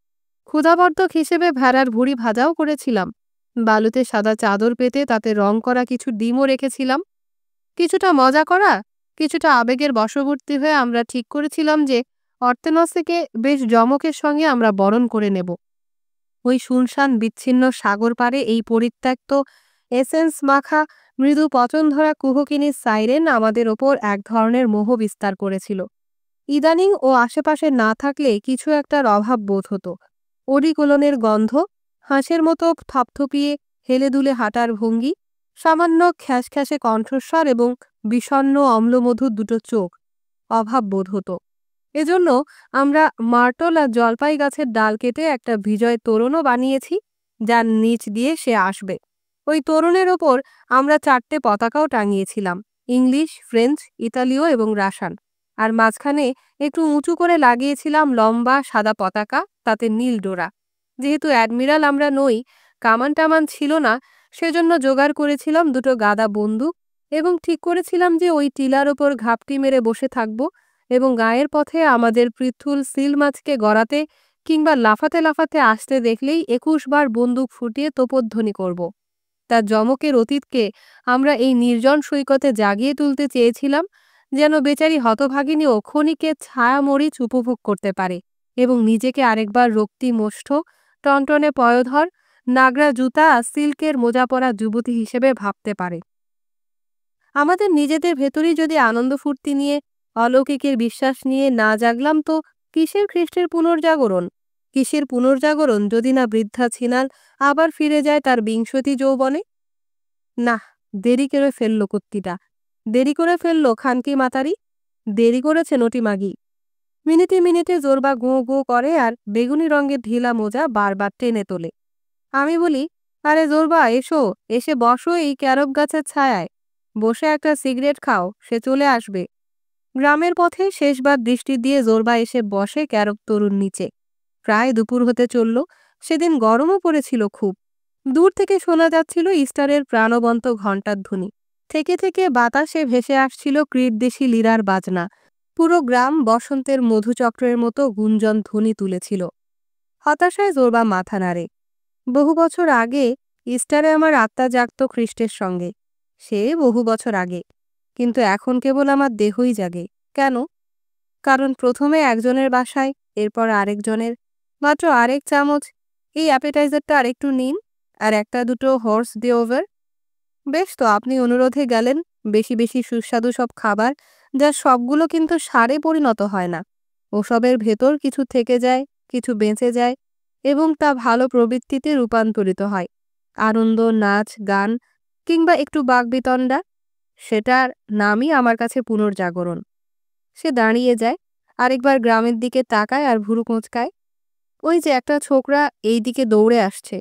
ক্ষুধাবর্ধক হিসেবে ভেড়ার ভুঁড়ি ভাজাও করেছিলাম। বালুতে সাদা চাদর পেতে তাতে রং করা কিছু ডিমও রেখেছিলাম। কিছুটা মজা করা, কিছুটা আবেগের বশবর্তী হয়ে আমরা ঠিক করেছিলাম যে অর্তেনসকে বেশ জমকের সঙ্গে আমরা বরণ করে নেব। ওই শুনশান বিচ্ছিন্ন সাগর পাড়ে এই পরিত্যক্ত এসেন্স মাখা মৃদু পচন ধরা কুহকিনীর সাইরেন আমাদের ওপর এক ধরনের মোহ বিস্তার করেছিল। ইদানিং ও আশেপাশে না থাকলে কিছু একটার অভাব বোধ হতো। অরিকোলনের গন্ধ, হাঁসের মতো থপথপিয়ে হেলে দুলে হাঁটার ভঙ্গি, সামান্য খ্যাসখ্যাসে কণ্ঠস্বর এবং বিষণ্ন অম্লমধুর দুটো চোখ, অভাব বোধ হতো। এজন্য আমরা মার্টল আর জলপাই গাছের ডাল কেটে একটা বিজয় তোরণও বানিয়েছি, যার নিচ দিয়ে সে আসবে। ওই তোরণের ওপর আমরা 4টে পতাকাও টাঙিয়েছিলাম, ইংলিশ, ফ্রেঞ্চ, ইতালীয় এবং রাশান। আর মাঝখানে একটু উঁচু করে লাগিয়েছিলাম লম্বা সাদা পতাকা, তাতে নীল ডোরা। যেহেতু অ্যাডমিরাল আমরা নই, কামান টামান ছিল না, সেজন্য জোগাড় করেছিলাম দুটো গাদা বন্দুক এবং ঠিক করেছিলাম যে ওই টিলার ওপর ঘাপটি মেরে বসে থাকব এবং গায়ের পথে আমাদের পৃথুল সিল মাছকে গড়াতে কিংবা লাফাতে লাফাতে আসতে দেখলেই 21 বার বন্দুক ফুটিয়ে তোপধ্বনি করব। তার জমকের অতীতকে আমরা এই নির্জন সৈকতে জাগিয়ে তুলতে চেয়েছিলাম, যেন বেচারি হতভাগিনীও ক্ষণিকের ছায়ামরিচ উপভোগ করতে পারে এবং নিজেকে আরেকবার রক্তিমোষ্ঠ, টনটনে পয়োধর, নাগরা জুতা আর সিল্কের মোজা পরা যুবতী হিসেবে ভাবতে পারে। আমাদের নিজেদের ভেতরেই যদি আনন্দ ফুর্তি নিয়ে, অলৌকিকের বিশ্বাস নিয়ে না জাগলাম তো কিসের খ্রিস্টের পুনর্জাগরণ? কিসের পুনর্জাগরণ যদি না বৃদ্ধা ছিনাল আবার ফিরে যায় তার বিংশতি যৌবনে? না, দেরি করে ফেললো কুত্তিটা, দেরি করে ফেললো খানকি মাতারি, দেরি করেছে নটি মাগি। মিনিটে মিনিটে জোরবা গুঁ গুঁ করে আর বেগুনি রঙের ঢিলা মোজা বারবার টেনে তোলে। আমি বলি, আরে জোরবা এসো, এসে বসো এই ক্যারব গাছের ছায়ায়, বসে একটা সিগারেট খাও, সে চলে আসবে। গ্রামের পথে শেষবার দৃষ্টি দিয়ে জোরবা এসে বসে ক্যারব তরুর নিচে। প্রায় দুপুর হতে চলল। সেদিন গরমও পড়েছিল খুব। দূর থেকে শোনা যাচ্ছিল ইস্টারের প্রাণবন্ত ঘণ্টার ধ্বনি। থেকে থেকে বাতাসে ভেসে আসছিল ক্রীড়দেশী লীরার বাজনা। পুরো গ্রাম বসন্তের মধুচক্রের মতো গুঞ্জন ধ্বনি তুলেছিল। হতাশায় জোরবা মাথা নাড়ে। বহু বছর আগে ইস্টারে আমার আত্মা জাগত খ্রিস্টের সঙ্গে। সে বহু বছর আগে। কিন্তু এখন কেবল আমার দেহই জাগে। কেন? কারণ প্রথমে একজনের বাসায়, এরপর আরেকজনের। মাত্র আরেক চামচ, এই অ্যাপেটাইজারটা আরেকটু নিন, আর একটা দুটো হর্স ডে ওভার। বেশ তো, আপনি অনুরোধে গেলেন। বেশি বেশি সুস্বাদু সব খাবার, যা সবগুলো কিন্তু সারে পরিণত হয় না। ওসবের ভেতর কিছু থেকে যায়, কিছু বেঁচে যায়, এবং তা ভালো প্রবৃত্তিতে রূপান্তরিত হয়। আনন্দ, নাচ, গান, কিংবা একটু বাকবিতণ্ডা, সেটার নামই আমার কাছে পুনর্জাগরণ। সে দাঁড়িয়ে যায়, আরেকবার গ্রামের দিকে তাকায় আর ভুরু কুঁচকায়। ওই যে একটা ছোকরা এই দিকে দৌড়ে আসছে,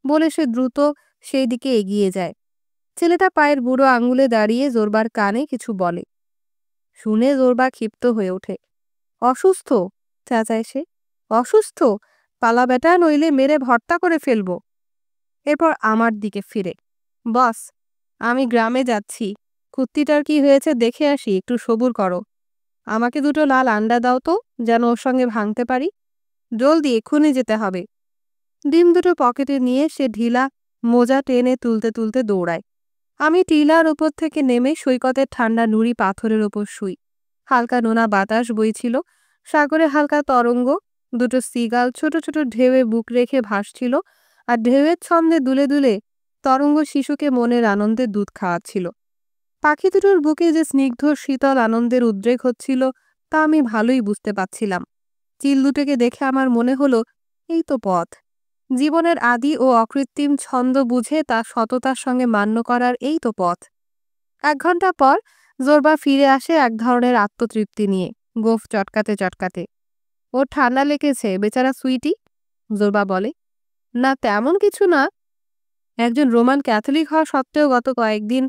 বলে সে দ্রুত সেই দিকে এগিয়ে যায়। ছেলেটা পায়ের বুড়ো আঙুলে দাঁড়িয়ে জোরবার কানে কিছু বলে। শুনে জোরবা ক্ষিপ্ত হয়ে ওঠে। অসুস্থ, চেঁচায় সে। অসুস্থ? পালা বেটা, নইলে মেরে ভর্তা করে ফেলব। এরপর আমার দিকে ফিরে। বস, আমি গ্রামে যাচ্ছি। কুত্তিটার কি হয়েছে দেখে আসি, একটু সবুর করো। আমাকে দুটো লাল আন্ডা দাও তো, যেন ওর সঙ্গে ভাঙতে পারি। জলদি, এক্ষুনি যেতে হবে। ডিম দুটো পকেটে নিয়ে সে ঢিলা মোজা টেনে তুলতে তুলতে দৌড়ায়। আমি টিলার ওপর থেকে নেমে সৈকতের ঠান্ডা নুড়ি পাথরের ওপর শুই। হালকা নোনা বাতাস বইছিল, সাগরে হালকা তরঙ্গ। দুটো সিগাল ছোট ছোট ঢেউয়ে বুক রেখে ভাসছিল, আর ঢেউয়ের ছন্দে দুলে দুলে তরঙ্গ শিশুকে মনের আনন্দে দুধ খাওয়াচ্ছিল। পাখি দুটোর বুকে যে স্নিগ্ধ শীতল আনন্দের উদ্রেক হচ্ছিল, তা আমি ভালোই বুঝতে পারছিলাম। চিল দুটোকে দেখে আমার মনে হলো, এই তো পথ। জীবনের আদি ও অকৃত্রিম ছন্দ বুঝে তা সততার সঙ্গে মান্য করার এই তো পথ। 1 ঘন্টা পর জোরবা ফিরে আসে এক ধরনের আত্মতৃপ্তি নিয়ে, গোঁফ চটকাতে চটকাতে। ওর ঠান্ডা লেগেছে বেচারা সুইটি, জোরবা বলে। না, তেমন কিছু না। একজন রোমান ক্যাথলিক হওয়া সত্ত্বেও গত কয়েকদিন,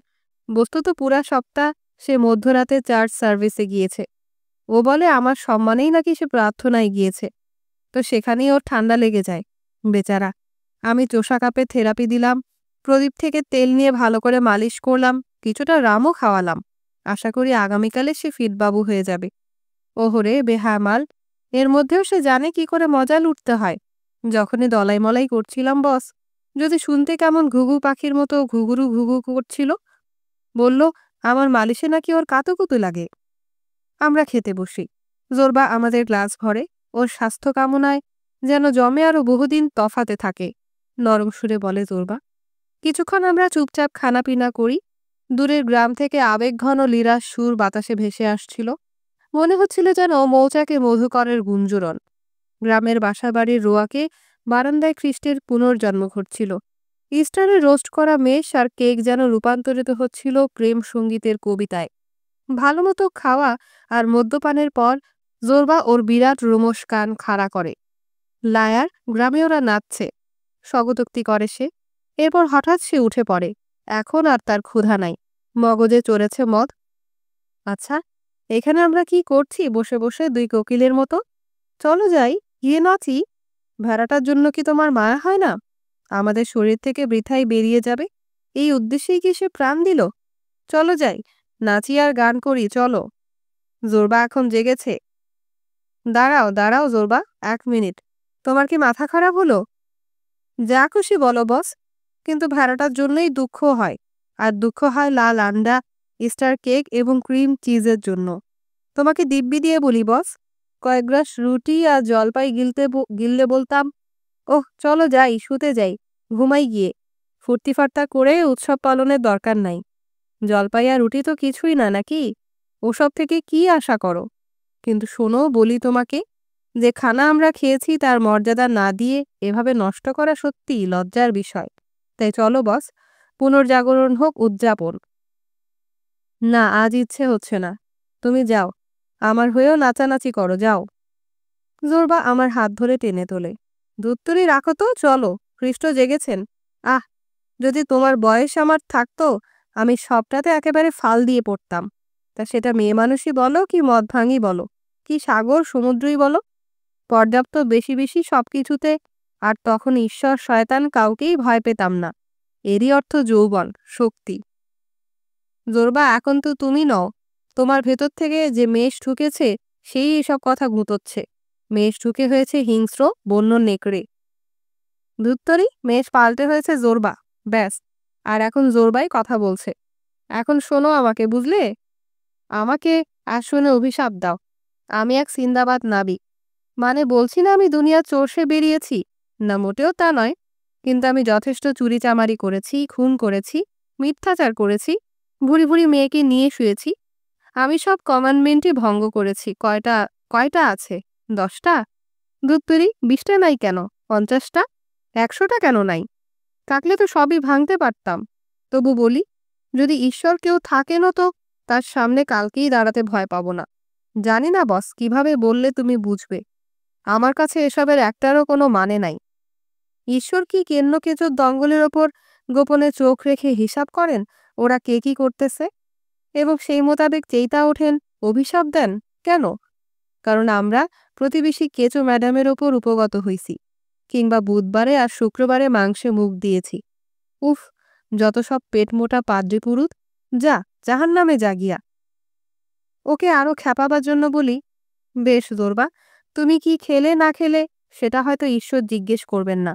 বস্তুত পুরা সপ্তাহ, সে মধ্যরাতে চার্চ সার্ভিসে গিয়েছে। ও বলে আমার সম্মানেই নাকি সে প্রার্থনায় গিয়েছে। তো সেখানেই ওর ঠান্ডা লেগে যায় বেচারা। আমি চোষা কাপে থেরাপি দিলাম, প্রদীপ থেকে তেল নিয়ে ভালো করে মালিশ করলাম, কিছুটা রামও খাওয়ালাম। আশা করি আগামীকালে সে ফিটবাবু হয়ে যাবে। ওহরে বেহামাল, এর মধ্যেও সে জানে কি করে মজা লুটতে হয়। যখনই দলাই মলাই করছিলাম বস, যদি শুনতে কেমন ঘুঘু পাখির মতো ঘুঘুরু ঘুঘু করছিল। বলল আমার মালিশে নাকি ওর কাতুকুতু লাগে। আমরা খেতে বসি। জোরবা আমাদের গ্লাস ভরে। ওর স্বাস্থ্য কামনায় যেন জমে আরো বহুদিন তফাতে থাকে, নরম সুরে বলে জোরবা। কিছুক্ষণ আমরা চুপচাপ খানাপিনা করি। দূরের গ্রাম থেকে আবেগঘন লীরার সুর বাতাসে ভেসে আসছিল। মনে হচ্ছিল যেন মৌচাকে মধুকরের গুঞ্জরণ। গ্রামের বাসাবাড়ির রোয়াকে বারান্দায় খ্রিস্টের পুনর্জন্ম ঘটছিল। ইস্টারে রোস্ট করা মেষ আর কেক যেন রূপান্তরিত হচ্ছিল প্রেম সঙ্গীতের কবিতায়। ভালোমতো খাওয়া আর মদ্যপানের পর জোরবা ওর বিরাট রোমশ কান খাড়া করে। লায়ার, গ্রামে ওরা নাচছে, স্বগতোক্তি করে সে। এরপর হঠাৎ সে উঠে পড়ে। এখন আর তার ক্ষুধা নাই, মগজে চড়েছে মদ। আচ্ছা, এখানে আমরা কি করছি বসে বসে দুই কোকিলের মতো? চলো যাই, গিয়ে নাচি। ভেড়াটার জন্য কি তোমার মায়া হয় না? আমাদের শরীর থেকে বৃথাই বেরিয়ে যাবে, এই উদ্দেশ্যেই কি সে প্রাণ দিল? চলো যাই, নাচি আর গান করি, চলো। জোরবা এখন জেগেছে। দাঁড়াও দাঁড়াও জোরবা, 1 মিনিট। তোমার কি মাথা খারাপ হলো? যা খুশি বলো বস, কিন্তু ভেড়াটার জন্যই দুঃখ হয়। আর দুঃখ হয় লাল আন্ডা, ইস্টার কেক এবং ক্রিম চিজের জন্য। তোমাকে দিব্যি দিয়ে বলি বস, কয়েক গ্রাস রুটি আর জলপাই গিললে বলতাম, ওহ চলো যাই, শুতে যাই, ঘুমাই গিয়ে। ফুর্তি ফার্তা করে উৎসব পালনের দরকার নাই। জলপাই আর রুটি তো কিছুই না নাকি? ওসব থেকে কি আশা করো? কিন্তু শোনো, বলি তোমাকে, যে খানা আমরা খেয়েছি তার মর্যাদা না দিয়ে এভাবে নষ্ট করা সত্যিই লজ্জার বিষয়। তাই চলো বস, পুনর্জাগরণ হোক, উদযাপন। না, আজ ইচ্ছে হচ্ছে না। তুমি যাও, আমার হয়েও নাচানাচি করো, যাও। জোরবা আমার হাত ধরে টেনে তোলে। দুত্তরি রাখো তো, চলো, খ্রিস্ট জেগেছেন। আহ, যদি তোমার বয়স আমার থাকতো, আমি সবটাতে একেবারে ফাল দিয়ে পড়তাম। তা সেটা মেয়ে মানুষই বলো কি মদ ভাঙি বলো, কি সাগর সমুদ্রই বলো, পর্যাপ্ত বেশি বেশি সবকিছুতে। আর তখন ঈশ্বর শয়তান কাউকেই ভয় পেতাম না। এরই অর্থ যৌবন, শক্তি। জোরবা এখন তো তুমি নও। তোমার ভেতর থেকে যে মেষ ঢুকেছে সেই এসব কথা গুঁতোচ্ছে। মেষ ঢুকে হয়েছে হিংস্র বন্য নেকড়ে। ধুত্তরি, মেষ পাল্টে হয়েছে জোরবা। ব্যাস, আর এখন জোরবাই কথা বলছে। এখন শোনো আমাকে, বুঝলে? আমাকে আর শুনে অভিশাপ দাও। আমি এক সিন্দাবাদ নাবিক। মানে বলছি না আমি দুনিয়া চষে বেরিয়েছি, না মোটেও তা নয়। কিন্তু আমি যথেষ্ট চুরিচামারি করেছি, খুন করেছি, মিথ্যাচার করেছি, ভুরি ভুরি মেয়েকে নিয়ে শুয়েছি। আমি সব কমান্ডমেন্টই ভঙ্গ করেছি। কয়টা কয়টা আছে? 10টা? ধুত্তুরি, 20টা নাই কেন? 50টা? 100টা কেন নাই? থাকলে তো সবই ভাঙতে পারতাম। তবু বলি, যদি ঈশ্বর কেউ থাকেনও তো তার সামনে কালকেই দাঁড়াতে ভয় পাবো না। জানি না বস, কিভাবে বললে তুমি বুঝবে। আমার কাছে এসবের একটারও কোনো মানে নাই। ঈশ্বর কি কেন্নকেচোর দঙ্গলের ওপর গোপনে চোখ রেখে হিসাব করেন ওরা কে কি করতেছে, এবং সেই মোতাবেক চেইতা ওঠেন, অভিশাপ দেন? কেন? কারণ আমরা প্রতিবেশী কেচো ম্যাডামের ওপর উপগত হইছি, কিংবা বুধবারে আর শুক্রবারে মাংসে মুখ দিয়েছি। উফ, যত সব পেট মোটা পাদ্রী পুরুত, যা জাহান্নামে জাগিয়া। ওকে আরো খ্যাপাবার জন্য বলি, বেশ দোরবা, তুমি কি খেলে না খেলে সেটা হয়তো ঈশ্বর জিজ্ঞেস করবেন না,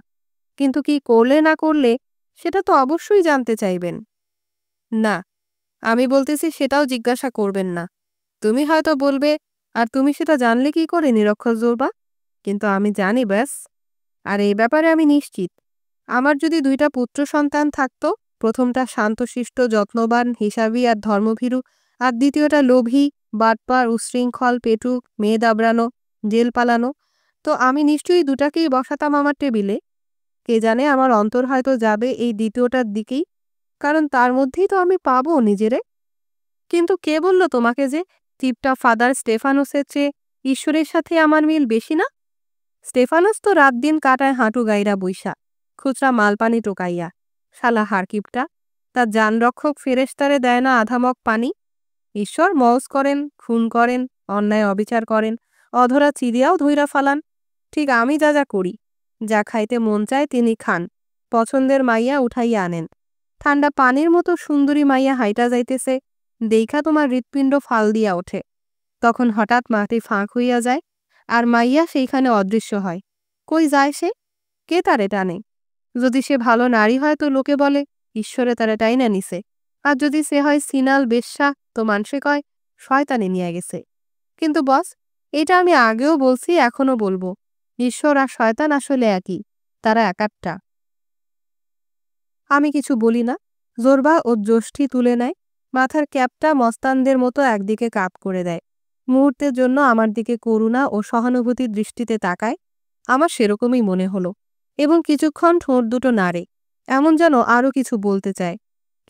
কিন্তু কি করলে না করলে সেটা তো অবশ্যই জানতে চাইবেন। না, আমি বলতেছি সেটাও জিজ্ঞাসা করবেন না। তুমি হয়তো বলবে, আর তুমি সেটা জানলে কি করে নিরক্ষর জোরবা? কিন্তু আমি জানি ব্যাস। আর এই ব্যাপারে আমি নিশ্চিত। আমার যদি 2টা পুত্র সন্তান থাকতো, প্রথমটা শান্তশিষ্ট যত্নবান হিসাবী আর ধর্মভীরু, আর দ্বিতীয়টা লোভী, বাটপার, উশৃঙ্খল, পেটুক, মেয়ে দাবড়ানো, জেল পালানো, তো আমি নিশ্চয়ই 2টাকেই বসাতাম আমার টেবিলে। কে জানে, আমার অন্তর হয়তো যাবে এই দ্বিতীয়টার দিকেই, কারণ তার মধ্যেই তো আমি পাবো নিজেরে। কিন্তু কে বলল তোমাকে যে টিপটা ফাদার স্টেফানোসের চেয়ে ঈশ্বরের সাথে আমার মিল বেশি না? স্টেফানস তো রাত দিন কাটায় হাঁটু গাইরা বইসা, খুচরা মালপানি টোকাইয়া। শালা হারকিপটা, তার জানরক্ষক ফেরেশতারে দেয় না আধামক পানি। ঈশ্বর মওজ করেন, খুন করেন, অন্যায় অবিচার করেন, অধরা চিরিয়াও ধইরা ফালান। ঠিক আমি যা যা করি, যা খাইতে মন চায় তিনি খান, পছন্দের মাইয়া উঠাইয়া আনেন। ঠান্ডা পানির মতো সুন্দরী মাইয়া হাইটা যাইতেছে, দেইখা তোমার হৃৎপিণ্ড ফাল দিয়া ওঠে। তখন হঠাৎ মাটি ফাঁক হইয়া যায়, আর মাইয়া সেইখানে অদৃশ্য হয়। কই যায় সে? কে তারে টানে? যদি সে ভালো নারী হয় তো লোকে বলে ঈশ্বরে তারে টাইনা নিছে, আর যদি সে হয় সিনাল বেশ্যা তো মানুষে কয় শয়তানে নিয়ে গেছে। কিন্তু বস, এটা আমি আগেও বলছি, এখনো বলবো, ঈশ্বর আর শয়তান আসলে একই, তারা একাট্টা। আমি কিছু বলি না। জোরবা ও যষ্টি তুলে নেয়, মাথার ক্যাপটা মস্তানদের মতো একদিকে কাত করে দেয়। মুহূর্তের জন্য আমার দিকে করুণা ও সহানুভূতির দৃষ্টিতে তাকায়। আমার সেরকমই মনে হলো, এবং কিছুক্ষণ ঠোঁট দুটো নাড়ে, এমন যেন আরও কিছু বলতে চায়,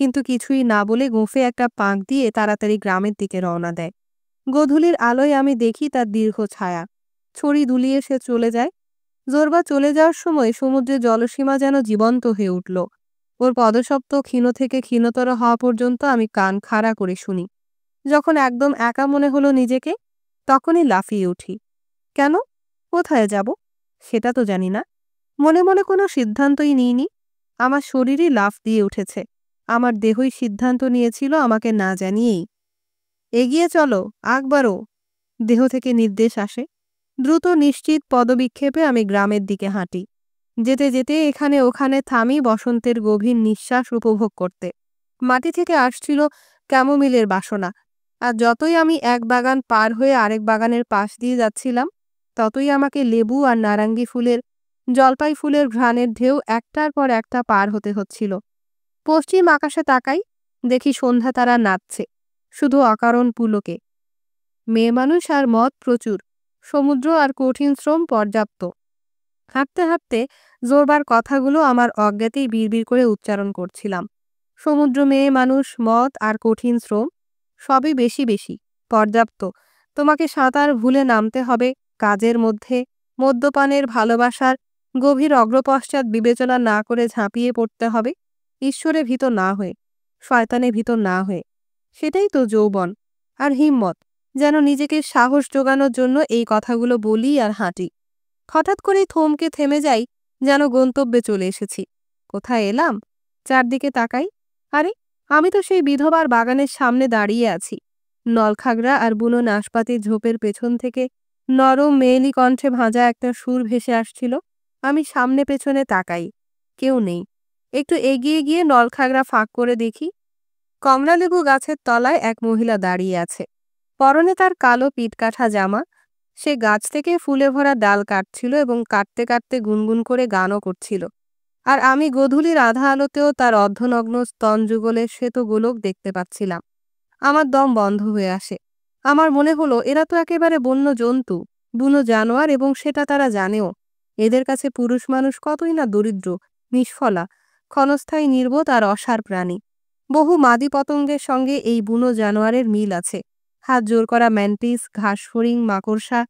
কিন্তু কিছুই না বলে গোঁফে একটা পাঁক দিয়ে তাড়াতাড়ি গ্রামের দিকে রওনা দেয়। গোধূলির আলোয় আমি দেখি তার দীর্ঘ ছায়া। ছড়ি দুলিয়ে সে চলে যায়। জোরবা চলে যাওয়ার সময় সমুদ্রের জলসীমা যেন জীবন্ত হয়ে উঠল। ওর পদশব্দ ক্ষীণ থেকে ক্ষীণতর হওয়া পর্যন্ত আমি কান খাড়া করে শুনি। যখন একদম একা মনে হলো নিজেকে, তখনই লাফিয়ে উঠি। কেন? কোথায় যাব? সেটা তো জানি না। মনে মনে কোনো সিদ্ধান্তই নিইনি। আমার শরীরই লাফ দিয়ে উঠেছে। আমার দেহই সিদ্ধান্ত নিয়েছিল আমাকে না জানিয়েই। এগিয়ে চলো, আকবারও। দেহ থেকে নির্দেশ আসে। দ্রুত নিশ্চিত পদবিক্ষেপে আমি গ্রামের দিকে হাঁটি। যেতে যেতে এখানে ওখানে থামি বসন্তের গভীর নিঃশ্বাস উপভোগ করতে। মাটি থেকে আসছিল ক্যামোমিলের বাসনা, আর যতই আমি এক বাগান পার হয়ে আরেক বাগানের পাশ দিয়ে যাচ্ছিলাম, ততই আমাকে লেবু আর নারাঙ্গি ফুলের, জলপাই ফুলের ঘ্রাণের ঢেউ একটার পর একটা পার হতে হচ্ছিল। পশ্চিম আকাশে তাকাই, দেখি সন্ধ্যা তারা নাচছে, শুধু অকারণ পুলকে। মেয়ে মানুষ আর মদ প্রচুর, সমুদ্র আর কঠিন শ্রম পর্যাপ্ত। হাঁটতে হাঁটতে জোরবার কথাগুলো আমার অজ্ঞাতেই বিড়বিড় করে উচ্চারণ করছিলাম। সমুদ্র, মেয়ে মানুষ, মদ আর কঠিন শ্রম, সবই বেশি বেশি, পর্যাপ্ত। তোমাকে সাঁতার ভুলে নামতে হবে কাজের মধ্যে, মদ্যপানের, ভালোবাসার গভীর অগ্রপশ্চাৎ বিবেচনা না করে ঝাঁপিয়ে পড়তে হবে, ঈশ্বরে ভীত না হয়ে, শয়তানে ভীত না হয়ে। সেটাই তো যৌবন আর হিম্মত। যেন নিজেকে সাহস জোগানোর জন্য এই কথাগুলো বলি আর হাঁটি। হঠাৎ করেই থমকে থেমে যাই, যেন গন্তব্যে চলে এসেছি। কোথায় এলাম? চারদিকে তাকাই। আরে, আমি তো সেই বিধবার বাগানের সামনে দাঁড়িয়ে আছি। নলখাগড়া আর বুনো নাশপাতির ঝোপের পেছন থেকে নরম মেয়েলি কণ্ঠে ভাঁজা একটা সুর ভেসে আসছিল। আমি সামনে পেছনে তাকাই, কেউ নেই। একটু এগিয়ে গিয়ে নলখাগড়া ফাঁক করে দেখি, কমলালেবু গাছের তলায় এক মহিলা দাঁড়িয়ে আছে। পরনে তার কালো পিঠকাঠা জামা। সে গাছ থেকে ফুলে ভরা ডাল কাটছিল এবং কাটতে কাটতে গুনগুন করে গানও করছিল। আর আমি গোধূলির আধা আলোতেও তার অর্ধনগ্ন স্তন যুগলের শ্বেত গোলক দেখতে পাচ্ছিলাম। আমার দম বন্ধ হয়ে আসে। আমার মনে হলো এরা তো একেবারে বন্য জন্তু, বুনো জানোয়ার, এবং সেটা তারা জানেও। এদের কাছে পুরুষ মানুষ কতই না দরিদ্র, নিষ্ফলা, ক্ষণস্থায়ী নির্বোধ আর অসার প্রাণী। বহু মাদি পতঙ্গের সঙ্গে এই বুনো জানোয়ারের মিল আছে। হাত জোর করা ম্যান্টিস, ঘাস ফড়িং, মাকড়সা,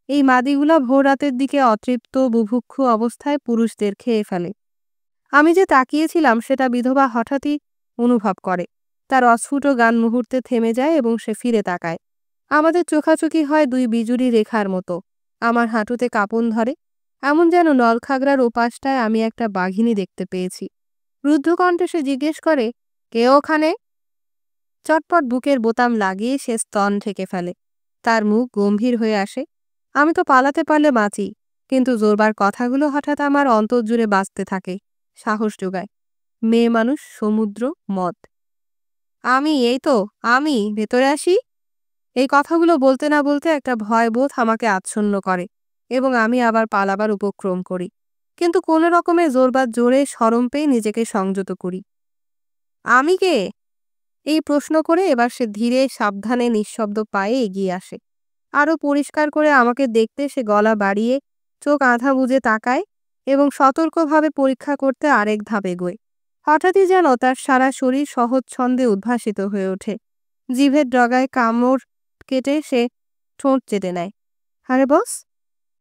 এই মাদিগুলা ভোর রাতের দিকে অতৃপ্ত বুভুক্ষু অবস্থায় পুরুষদের খেয়ে ফেলে। আমি যে তাকিয়েছিলাম সেটা বিধবা হঠাৎই অনুভব করে। তার অস্ফুট গান মুহূর্তে থেমে যায় এবং সে ফিরে তাকায়। আমাদের চোখাচোখি হয় দুই বিজুরি রেখার মতো। আমার হাঁটুতে কাঁপন ধরে, এমন যেন নলখাগড়ার ওপাশটায় আমি একটা বাঘিনী দেখতে পেয়েছি। রুদ্ধকণ্ঠে সে জিজ্ঞেস করে, কে ওখানে? চটপট বুকের বোতাম লাগিয়ে সে স্তন ঢেকে ফেলে। তার মুখ গম্ভীর হয়ে আসে। আমি তো পালাতে পারলে বাঁচি, কিন্তু জোরবার কথাগুলো হঠাৎ আমার অন্তর্জুড়ে বাজতে থাকে, সাহস যোগায়। মেয়ে মানুষ, সমুদ্র, মদ। এই তো, আমি ভেতরে আসি। এই কথাগুলো বলতে না বলতে একটা ভয়বোধ আমাকে আচ্ছন্ন করে এবং আমি আবার পালাবার উপক্রম করি, কিন্তু কোনো রকমে জোরবার জোরে শরম পেয়ে নিজেকে সংযত করি। আমি কে? এই প্রশ্ন করে এবার সে ধীরে সাবধানে নিঃশব্দ পায়ে এগিয়ে আসে। আরো পরিষ্কার করে আমাকে দেখতে সে গলা বাড়িয়ে চোখ আধা বুজে তাকায় এবং সতর্কভাবে পরীক্ষা করতে আরেক ধাপ এগোয়। হঠাৎই যেন তার সারা শরীর সহজ ছন্দে উদ্ভাসিত হয়ে ওঠে। জিভের ডগায় কামড় কেটে সে ঠোঁট চেটে নেয়। আরে বস,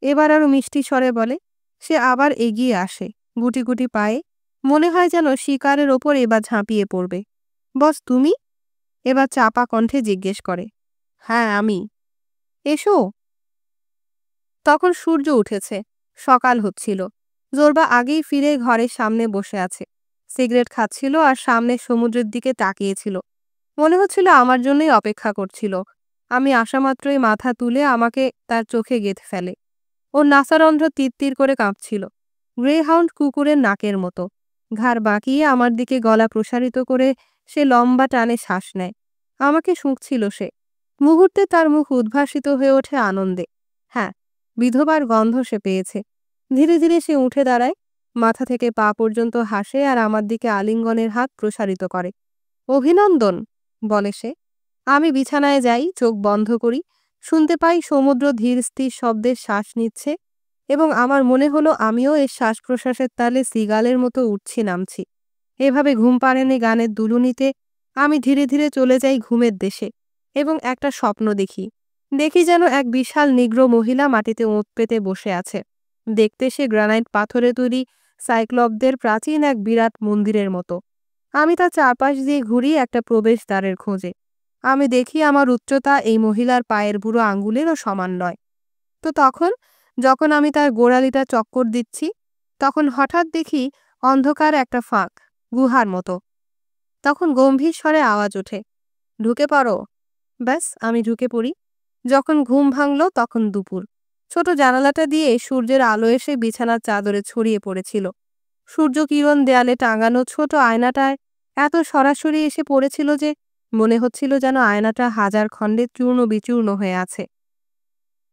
এবার আরো মিষ্টি স্বরে বলে। সে আবার এগিয়ে আসে, গুটি গুটি পায়ে। মনে হয় যেন শিকারের ওপর এবার ঝাঁপিয়ে পড়বে। বস তুমি? এবার চাপা কণ্ঠে জিজ্ঞেস করে। হ্যাঁ আমি। এসো। তখন সূর্য উঠেছে, সকাল হচ্ছিল। জোরবা আগেই ফিরে ঘরের সামনে বসে আছে, সিগারেট খাচ্ছিল আর সামনে সমুদ্রের দিকে তাকিয়েছিল। মনে হচ্ছিল আমার জন্যই অপেক্ষা করছিল। আমি আসামাত্রই মাথা তুলে আমাকে তার চোখে গেঁথে ফেলে। ওর নাসারন্ধ্র তিরতির করে কাঁপছিল, গ্রেহাউন্ড কুকুরের নাকের মতো। ঘাড় বাঁকিয়ে আমার দিকে গলা প্রসারিত করে সে লম্বা টানে শ্বাস নেয়। আমাকে শুঁকছিল সে। মুহূর্তে তার মুখ উদ্ভাসিত হয়ে ওঠে আনন্দে। হ্যাঁ, বিধবার গন্ধ সে পেয়েছে। ধীরে ধীরে সে উঠে দাঁড়ায়, মাথা থেকে পা পর্যন্ত হাসে আর আমার দিকে আলিঙ্গনের হাত প্রসারিত করে। অভিনন্দন, বলে সে। আমি বিছানায় যাই, চোখ বন্ধ করি। শুনতে পাই সমুদ্র ধীর স্থির শব্দে শ্বাস নিচ্ছে এবং আমার মনে হলো আমিও এর শ্বাস প্রশ্বাসের তালে সিগালের মতো উঠছি নামছি। এভাবে ঘুম পাড়েনি গানের দুলুনিতে আমি ধীরে ধীরে চলে যাই ঘুমের দেশে এবং একটা স্বপ্ন দেখি। দেখি যেন এক বিশাল নিগ্রো মহিলা মাটিতে ওঁত পেতে বসে আছে। দেখতে সে গ্রানাইট পাথরে তৈরি সাইক্লপদের প্রাচীন এক বিরাট মন্দিরের মতো। আমি তার চারপাশ দিয়ে ঘুরি একটা প্রবেশদ্বারের খোঁজে। আমি দেখি আমার উচ্চতা এই মহিলার পায়ের বুড়ো আঙ্গুলেরও সমান নয়। তো যখন আমি তার গোড়ালিটা চক্কর দিচ্ছি, তখন হঠাৎ দেখি অন্ধকার একটা ফাঁক, গুহার মতো। তখন গম্ভীর স্বরে আওয়াজ ওঠে, ঢুকে পড়ো। ব্যাস, আমি ঢুকে পড়ি। যখন ঘুম ভাঙল তখন দুপুর। ছোট জানালাটা দিয়ে সূর্যের আলো এসে বিছানার চাদরে ছড়িয়ে পড়েছিল। সূর্য কিরণ দেয়ালে টাঙানো ছোট আয়নাটায় এত সরাসরি এসে পড়েছিল যে মনে হচ্ছিল যেন আয়নাটা হাজার খণ্ডে চূর্ণ বিচূর্ণ হয়ে আছে।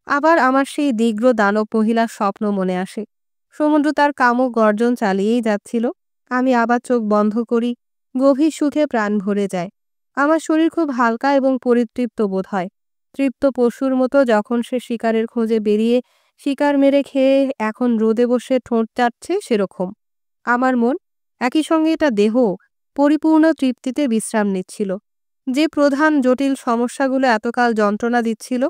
আবার আমার সেই দিগ্র দানব মহিলার স্বপ্ন মনে আসে। সমুদ্র তার কামুক গর্জন চালিয়েই যাচ্ছিল। আমি আবার চোখ বন্ধ করি, গভীর সুখে প্রাণ ভরে যায়। আমার শরীর খুব হালকা এবং পরিতৃপ্ত বোধ হয়। তৃপ্ত পশুর মতো যখন সে শিকারের খোঁজে বেরিয়ে শিকার মেরে খেয়ে এখন রোদে বসে ঠোঁট চাটছে, সেরকম আমার মন, একই সঙ্গে এটা দেহ, পরিপূর্ণ তৃপ্তিতে বিশ্রাম নিচ্ছিল। যে প্রধান জটিল সমস্যাগুলো এতকাল যন্ত্রণা দিচ্ছিল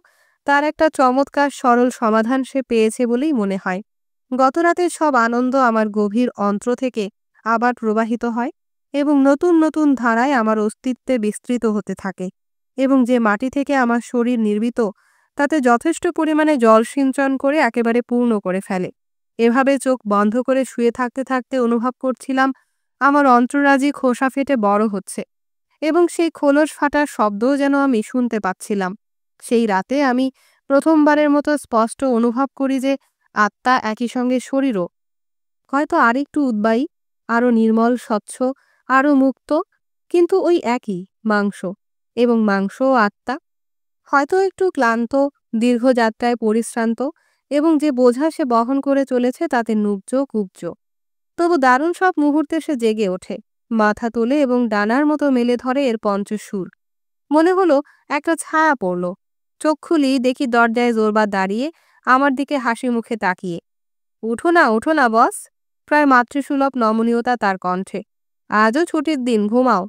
তার একটা চমৎকার সরল সমাধান সে পেয়েছে বলেই মনে হয়। গতরাতের সব আনন্দ আমার গভীর অন্ত্র থেকে আবার প্রবাহিত হয় এবং নতুন নতুন ধারায় আমার অস্তিত্বে বিস্তৃত হতে থাকে, এবং যে মাটি থেকে আমার শরীর নির্মিত তাতে যথেষ্ট পরিমাণে জল সিঞ্চন করে একেবারে পূর্ণ করে ফেলে। এভাবে চোখ বন্ধ করে শুয়ে থাকতে থাকতে অনুভব করছিলাম আমার অন্তরাজি খোসা ফেটে বড় হচ্ছে এবং সেই খোলস ফাটার শব্দও যেন আমি শুনতে পাচ্ছিলাম। সেই রাতে আমি প্রথমবারের মতো স্পষ্ট অনুভব করি যে আত্মা একই সঙ্গে শরীরও, হয়তো আরেকটু উদ্বায়ী, আরও নির্মল, স্বচ্ছ, আরও মুক্ত, কিন্তু ওই একই মাংস, এবং মাংস ও আত্মা। হয়তো একটু ক্লান্ত, দীর্ঘ যাত্রায় পরিশ্রান্ত, এবং যে বোঝা সে বহন করে চলেছে তাতে নুব্জ কুব্জ। তবু দারুণ সব মুহূর্তে সে জেগে ওঠে, মাথা তোলে এবং ডানার মতো মেলে ধরে এর পঞ্চসুর। মনে হলো একটা ছায়া পড়ল। চোখ খুলি, দেখি দরজায় জোরবার দাঁড়িয়ে, আমার দিকে হাসি মুখে তাকিয়ে। ওঠো না বস, প্রায় মাতৃসুলভ নমনীয়তা তার কণ্ঠে। আজও ছুটির দিন, ঘুমাও।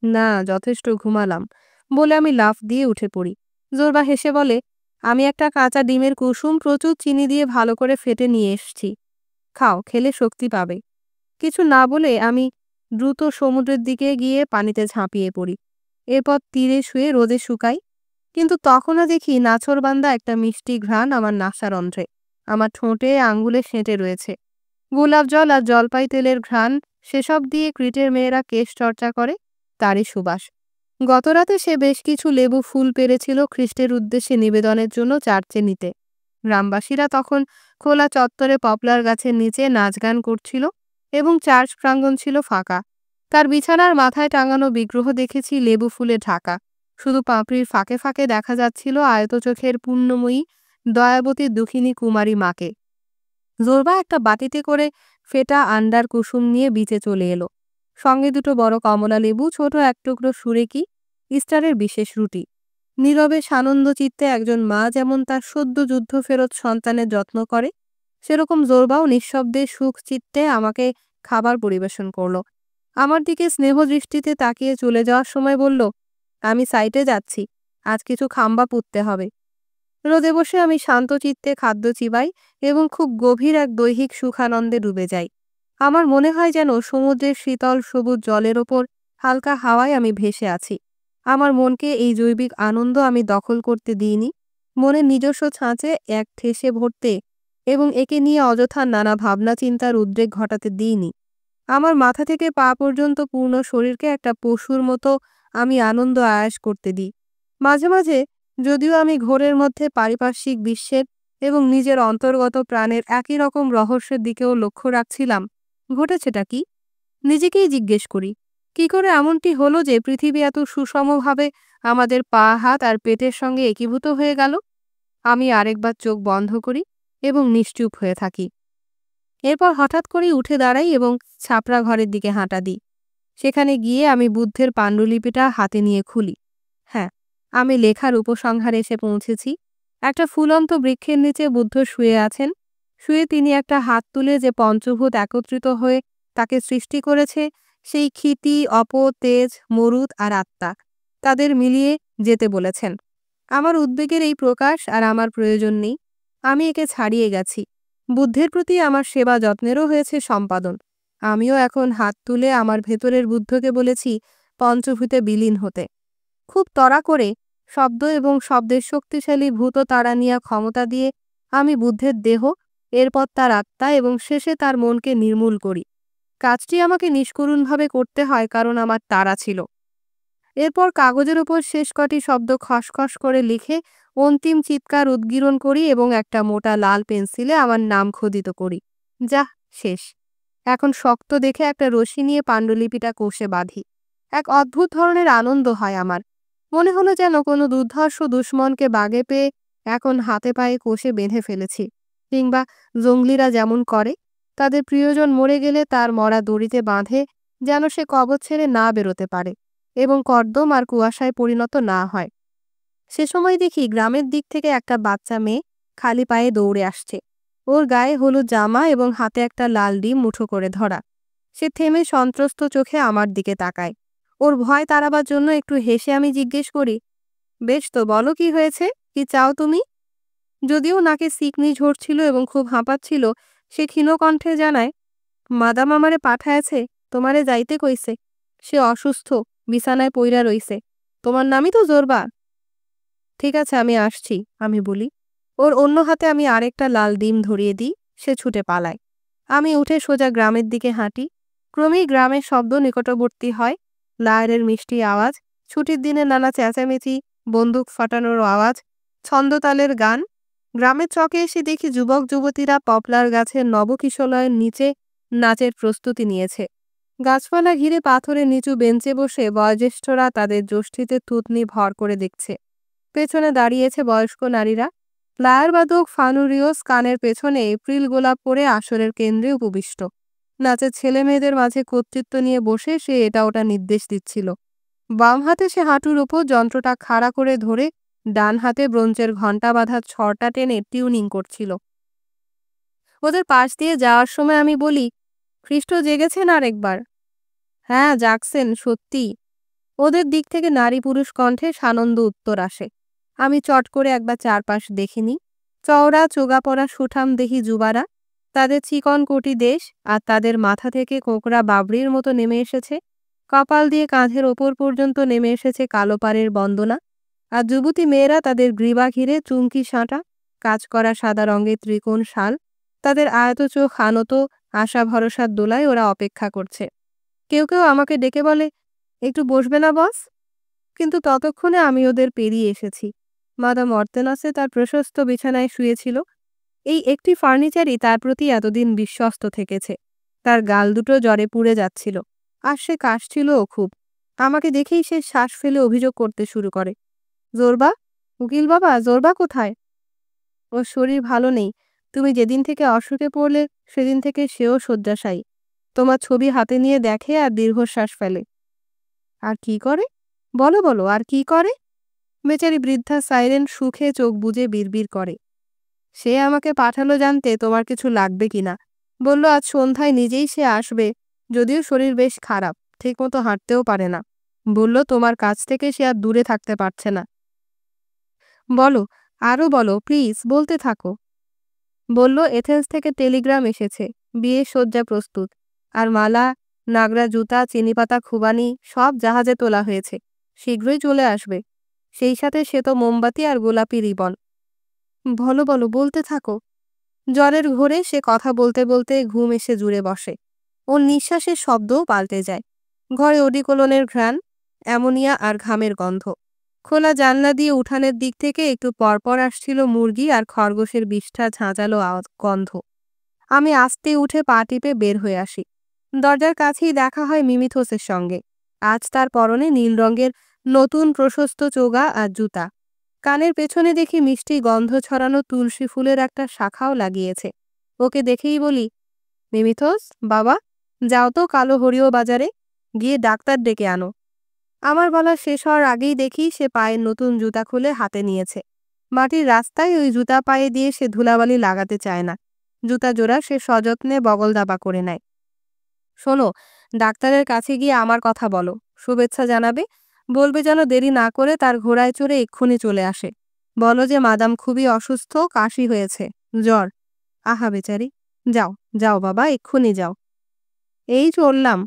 না, যথেষ্ট ঘুমালাম বলে আমি লাফ দিয়ে উঠে পড়ি। জোরবা হেসে বলে, আমি একটা কাঁচা ডিমের কুসুম প্রচুর চিনি দিয়ে ভালো করে ফেটে নিয়ে এসছি, খাও, খেলে শক্তি পাবে। কিছু না বলে আমি দ্রুত সমুদ্রের দিকে গিয়ে পানিতে ঝাঁপিয়ে পড়ি। এরপর তীরে শুয়ে রোদে শুকাই। কিন্তু তখনও দেখি নাছোড়বান্দা একটা মিষ্টি ঘ্রাণ আমার নাসারন্ধ্রে, আমার ঠোঁটে আঙ্গুলে সেঁটে রয়েছে। গোলাপ জল আর জলপাই তেলের ঘ্রাণ, সেসব দিয়ে ক্রিটের মেয়েরা কেশ চর্চা করে, তারই সুবাস। গতরাতে সে বেশ কিছু লেবু ফুল পেরেছিল খ্রিস্টের উদ্দেশ্যে নিবেদনের জন্য চার্চে নিতে। গ্রামবাসীরা তখন খোলা চত্বরে পপলার গাছের নিচে নাচ গান করছিল এবং চার্চ প্রাঙ্গণ ছিল ফাঁকা। তার বিছানার মাথায় টাঙানো বিগ্রহ দেখেছি লেবু ফুলে ঢাকা। শুধু পাপড়ির ফাঁকে ফাঁকে দেখা যাচ্ছিল আয়তচোখের পুণ্যময়ী দয়াবতী দুঃখিনী কুমারী মাকে। জোরবা একটা বাটিতে করে ফেটা আন্ডার কুসুম নিয়ে বিচে চলে এলো। সঙ্গে দুটো বড় কমলা লেবু, ছোট এক টুকরো সুরেকি, ইস্টারের বিশেষ রুটি। নীরবে সানন্দ চিত্তে একজন মা যেমন তার সদ্য যুদ্ধ ফেরত সন্তানের যত্ন করে, সেরকম জোরবাও নিঃশব্দে সুখ চিত্তে আমাকে খাবার পরিবেশন করল। আমার দিকে স্নেহ দৃষ্টিতে তাকিয়ে চলে যাওয়ার সময় বলল, আমি সাইটে যাচ্ছি, আজ কিছু খাম্বা পুঁততে হবে। রোদে বসে আমি শান্ত চিত্তে খাদ্য চিবাই এবং খুব গভীর এক দৈহিক সুখানন্দে ডুবে যাই। আমার মনে হয় যেন সমুদ্রের শীতল সবুজ জলের ওপর হালকা হাওয়ায় আমি ভেসে আছি। আমার মনকে এই জৈবিক আনন্দ আমি দখল করতে দিইনি, মনের নিজস্ব ছাঁচে এক ঠেসে ভরতে এবং একে নিয়ে অযথা নানা ভাবনা চিন্তার উদ্রেক ঘটাতে দিইনি। আমার মাথা থেকে পা পর্যন্ত পূর্ণ শরীরকে একটা পশুর মতো আমি আনন্দ আয়াস করতে দিই। মাঝে মাঝে, যদিও আমি ঘোরের মধ্যে পারিপার্শ্বিক বিশ্বের এবং নিজের অন্তর্গত প্রাণের একই রকম রহস্যের দিকেও লক্ষ্য রাখছিলাম, ঘটেছেটা কি? নিজেকেই জিজ্ঞেস করি, কি করে এমনটি হলো যে পৃথিবী এত সুষমভাবে আমাদের পা, হাত আর পেটের সঙ্গে একীভূত হয়ে গেল? আমি আরেকবার চোখ বন্ধ করি এবং নিশ্চুপ হয়ে থাকি। এরপর হঠাৎ করেই উঠে দাঁড়াই এবং ছাপড়া ঘরের দিকে হাঁটা দিই। সেখানে গিয়ে আমি বুদ্ধের পাণ্ডুলিপিটা হাতে নিয়ে খুলি। হ্যাঁ, আমি লেখার উপসংহারে এসে পৌঁছেছি। একটা ফুলন্ত বৃক্ষের নিচে বুদ্ধ শুয়ে আছেন। শুয়ে তিনি একটা হাত তুলে যে পঞ্চভূত একত্রিত হয়ে তাকে সৃষ্টি করেছে, সেই ক্ষিতি, অপ, তেজ, মরুত আর আত্মা, তাদের মিলিয়ে যেতে বলেছেন। আমার উদ্বেগের এই প্রকাশ আর আমার প্রয়োজন নেই। আমি একে ছাড়িয়ে গেছি। বুদ্ধের প্রতি আমার সেবা যত্নেরও হয়েছে সম্পাদন। আমিও এখন হাত তুলে আমার ভেতরের বুদ্ধকে বলেছি পঞ্চভূতে বিলীন হতে। খুব তড়া করে শব্দ এবং শব্দের শক্তিশালী ভূত তাড়ানিয়া ক্ষমতা দিয়ে আমি বুদ্ধের দেহ, এরপর তার আত্মা এবং শেষে তার মনকে নির্মূল করি। কাজটি আমাকে নিষ্করুণভাবে করতে হয়, কারণ আমার তাড়া ছিল। এরপর কাগজের উপর শেষ কটি শব্দ খসখস করে লিখে অন্তিম চিৎকার উদ্গীরণ করি এবং একটা মোটা লাল পেন্সিলে আমার নাম খোদিত করি। যাহ, শেষ। এখন শক্ত দেখে একটা রশি নিয়ে পাণ্ডুলিপিটা কোষে বাঁধি। এক অদ্ভুত ধরনের আনন্দ হয় আমার। মনে হলো যেন কোনো দুর্ধর্ষ দুশ্মনকে বাগে পেয়ে এখন হাতে পায়ে কোষে বেঁধে ফেলেছি। কিংবা জঙ্গলিরা যেমন করে, তাদের প্রিয়জন মরে গেলে তার মরা দড়িতে বাঁধে, যেন সে কবর ছেড়ে না বেরোতে পারে এবং কর্দম আর কুয়াশায় পরিণত না হয়। সে সময় দেখি গ্রামের দিক থেকে একটা বাচ্চা মেয়ে খালি পায়ে দৌড়ে আসছে। ওর গায়ে হলুদ জামা এবং হাতে একটা লাল ডিম মুঠো করে ধরা। সে থেমে সন্ত্রস্ত চোখে আমার দিকে তাকায়। ওর ভয় তাড়াবার জন্য একটু হেসে আমি জিজ্ঞেস করি, বেশ তো, বলো কি হয়েছে, কি চাও তুমি? যদিও নাকে সিকনি ঝরছিল এবং খুব হাঁপাচ্ছিল, সে ক্ষীণ কণ্ঠে জানায়, মাদাম আমারে পাঠায়েছে, তোমারে যাইতে কইছে। সে অসুস্থ, বিছানায় পইরা রইছে। তোমার নামই তো জোরবা। ঠিক আছে, আমি আসছি, আমি বলি। ওর অন্য হাতে আমি আরেকটা লাল ডিম ধরিয়ে দিই। সে ছুটে পালায়। আমি উঠে সোজা গ্রামের দিকে হাঁটি। ক্রমেই গ্রামের শব্দ নিকটবর্তী হয়। লায়রের মিষ্টি আওয়াজ, ছুটির দিনে নানা চেঁচামেচি, বন্দুক ফাটানোর আওয়াজ, ছন্দতালের গান। গ্রামের চকে এসে দেখি যুবক যুবতীরা পপলার গাছের নবকিশলয়ের নিচে নাচের প্রস্তুতি নিয়েছে। গাছপালা ঘিরে পাথরের নিচু বেঞ্চে বসে বয়োজ্যেষ্ঠরা তাদের যষ্টিতে থুতনি ভর করে দেখছে। পেছনে দাঁড়িয়েছে বয়স্ক নারীরা। লায়ার বাদক ফানুরিওস কানের পেছনে এপ্রিল গোলাপ পরে আসরের কেন্দ্রে উপবিষ্ট। নাচের ছেলে মেয়েদের মাঝে কর্তৃত্ব নিয়ে বসে সে এটা ওটা নির্দেশ দিচ্ছিল। বাম হাতে সে হাঁটুর ওপর যন্ত্রটা খাড়া করে ধরে ডান হাতে ব্রোঞ্জের ঘণ্টা বাঁধা ছড়টা টেনে টিউনিং করছিল। ওদের পাশ দিয়ে যাওয়ার সময় আমি বলি, খ্রিস্ট জেগেছেন আরেকবার? হ্যাঁ, জাগছেন, সত্যি। ওদের দিক থেকে নারী পুরুষ কণ্ঠে সানন্দ উত্তর আসে। আমি চট করে একবার চারপাশ দেখিনি। চওড়া চোগা পরা সুঠাম দেহি যুবারা, তাদের চিকন কোটি দেশ আর তাদের মাথা থেকে কোঁকড়া বাবরির মতো নেমে এসেছে। কপাল দিয়ে কাঁধের ওপর পর্যন্ত নেমে এসেছে কালো পাড়ের বন্দনা। আর যুবতী মেয়েরা তাদের গ্রীবা ঘিরে চুমকি সাঁটা, কাজ করা সাদা রঙের ত্রিকোণ শাল। তাদের আয়ত চোখ আনত আশা ভরসার দোলায় ওরা অপেক্ষা করছে। কেউ কেউ আমাকে ডেকে বলে, একটু বসবে না বস? কিন্তু ততক্ষণে আমি ওদের পেরিয়ে এসেছি। মাদাম অর্তেনাসে তার প্রশস্ত বিছানায় শুয়েছিল। এই একটি ফার্নিচারই তার প্রতি এতদিন বিশ্বস্ত থেকেছে। তার গাল দুটো জ্বরে পুড়ে যাচ্ছিল, আর সে কাশছিলও খুব। আমাকে দেখেই সে শ্বাস ফেলে অভিযোগ করতে শুরু করে, জোরবা, উকিল বাবা, জোরবা কোথায়? ওর শরীর ভালো নেই। তুমি যেদিন থেকে অসুখে পড়লে সেদিন থেকে সেও শয্যাশায়ী। তোমার ছবি হাতে নিয়ে দেখে আর দীর্ঘশ্বাস ফেলে। আর কি করে? বলো বলো, আর কি করে? বেচারি বৃদ্ধা সাইরেন সুখে চোখ বুজে বিড়বিড় করে। সে আমাকে পাঠালো জানতে তোমার কিছু লাগবে কিনা। বলল আজ সন্ধ্যায় নিজেই সে আসবে, যদিও শরীর বেশ খারাপ, ঠিকমতো হাঁটতেও পারে না। বলল তোমার কাছ থেকে সে আর দূরে থাকতে পারছে না। বলো, আরও বলো, প্লিজ বলতে থাকো। বলল এথেন্স থেকে টেলিগ্রাম এসেছে, বিয়ের শয্যা প্রস্তুত, আর মালা, নাগরা জুতা, চিনিপাতা খুবানি সব জাহাজে তোলা হয়েছে, শীঘ্রই চলে আসবে। সেই সাথে শ্বেত মোমবাতি আর গোলাপি রিবন। বলো বলো, বলতে থাকো। জ্বরের ঘোরে সে কথা বলতে বলতে ঘুম এসে জুড়ে বসে। ওর নিঃশ্বাসের শব্দও পাল্টে যায়। ঘরে অডিকোলনের ঘ্রাণ, অ্যামোনিয়া আর ঘামের গন্ধ। খোলা জানলা দিয়ে উঠানের দিক থেকে একটু পরপর আসছিল মুরগি আর খরগোশের বিষ্ঠা ঝাঁঝালো গন্ধ। আমি আস্তে উঠে পা টিপে বের হয়ে আসি। দরজার কাছেই দেখা হয় মিমিথোসের সঙ্গে। আজ তার পরনে নীল রঙের নতুন প্রশস্ত চোগা আর জুতা। কানের পেছনে দেখি মিষ্টি গন্ধ ছড়ানো তুলসী ফুলের একটা শাখাও লাগিয়েছে। ওকে দেখেই বলি, মিমিথোস বাবা, যাও তো কালো হরিও বাজারে, গিয়ে ডাক্তার ডেকে আনো। আমার বলা শেষ হওয়ার আগেই দেখি সে পায়ের নতুন জুতা খুলে হাতে নিয়েছে। মাটির রাস্তায় ওই জুতা পায়ে দিয়ে সে ধুলাবালি লাগাতে চায় না। জুতা জোড়া সে সযত্নে বগল দাবা করে নেয়। শোনো, ডাক্তারের কাছে গিয়ে আমার কথা বলো, শুভেচ্ছা জানাবে, বলবে যেন দেরি না করে তার ঘোড়ায় চড়ে এক্ষুনি চলে আসে। বলো যে মাদাম খুবই অসুস্থ, কাশি হয়েছে, জ্বর। আহা বেচারি, যাও যাও বাবা, এক্ষুনি যাও। এই চললাম।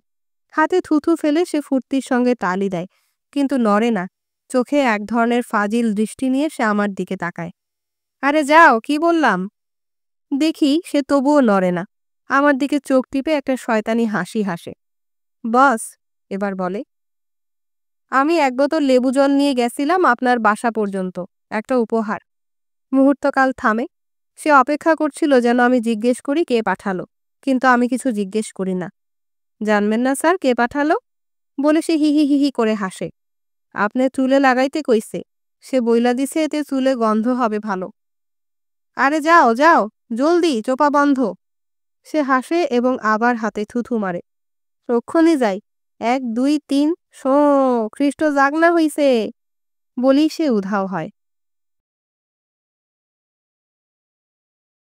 হাতে থুথু ফেলে সে ফুর্তির সঙ্গে তালি দেয়, কিন্তু নড়ে না। চোখে এক ধরনের ফাজিল দৃষ্টি নিয়ে সে আমার দিকে তাকায়। আরে যাও, কি বললাম। দেখি সে তবুও নড়ে না। আমার দিকে চোখ টিপে একটা শয়তানি হাসি হাসে। বস, এবার বলে, আমি এক বোতল লেবু জল নিয়ে গেছিলাম আপনার বাসা পর্যন্ত, একটা উপহার। মুহূর্তকাল থামে। সে অপেক্ষা করছিল যেন আমি জিজ্ঞেস করি কে পাঠালো, কিন্তু আমি কিছু জিজ্ঞেস করি না। জানবেন না স্যার কে পাঠালো? বলে সে হিহি হিহি করে হাসে। আপনি চুলে লাগাইতে কইছে, সে বইলা দিছে এতে চুলে গন্ধ হবে ভালো। আরে যাও যাও, জলদি, চোপা বন্ধ। সে হাসে এবং আবার হাতে থুথু মারে। রক্ষণই যাই, 1 2 3, শো, খ্রিস্ট জাগনা হইছে বলেই সে উধাও হয়।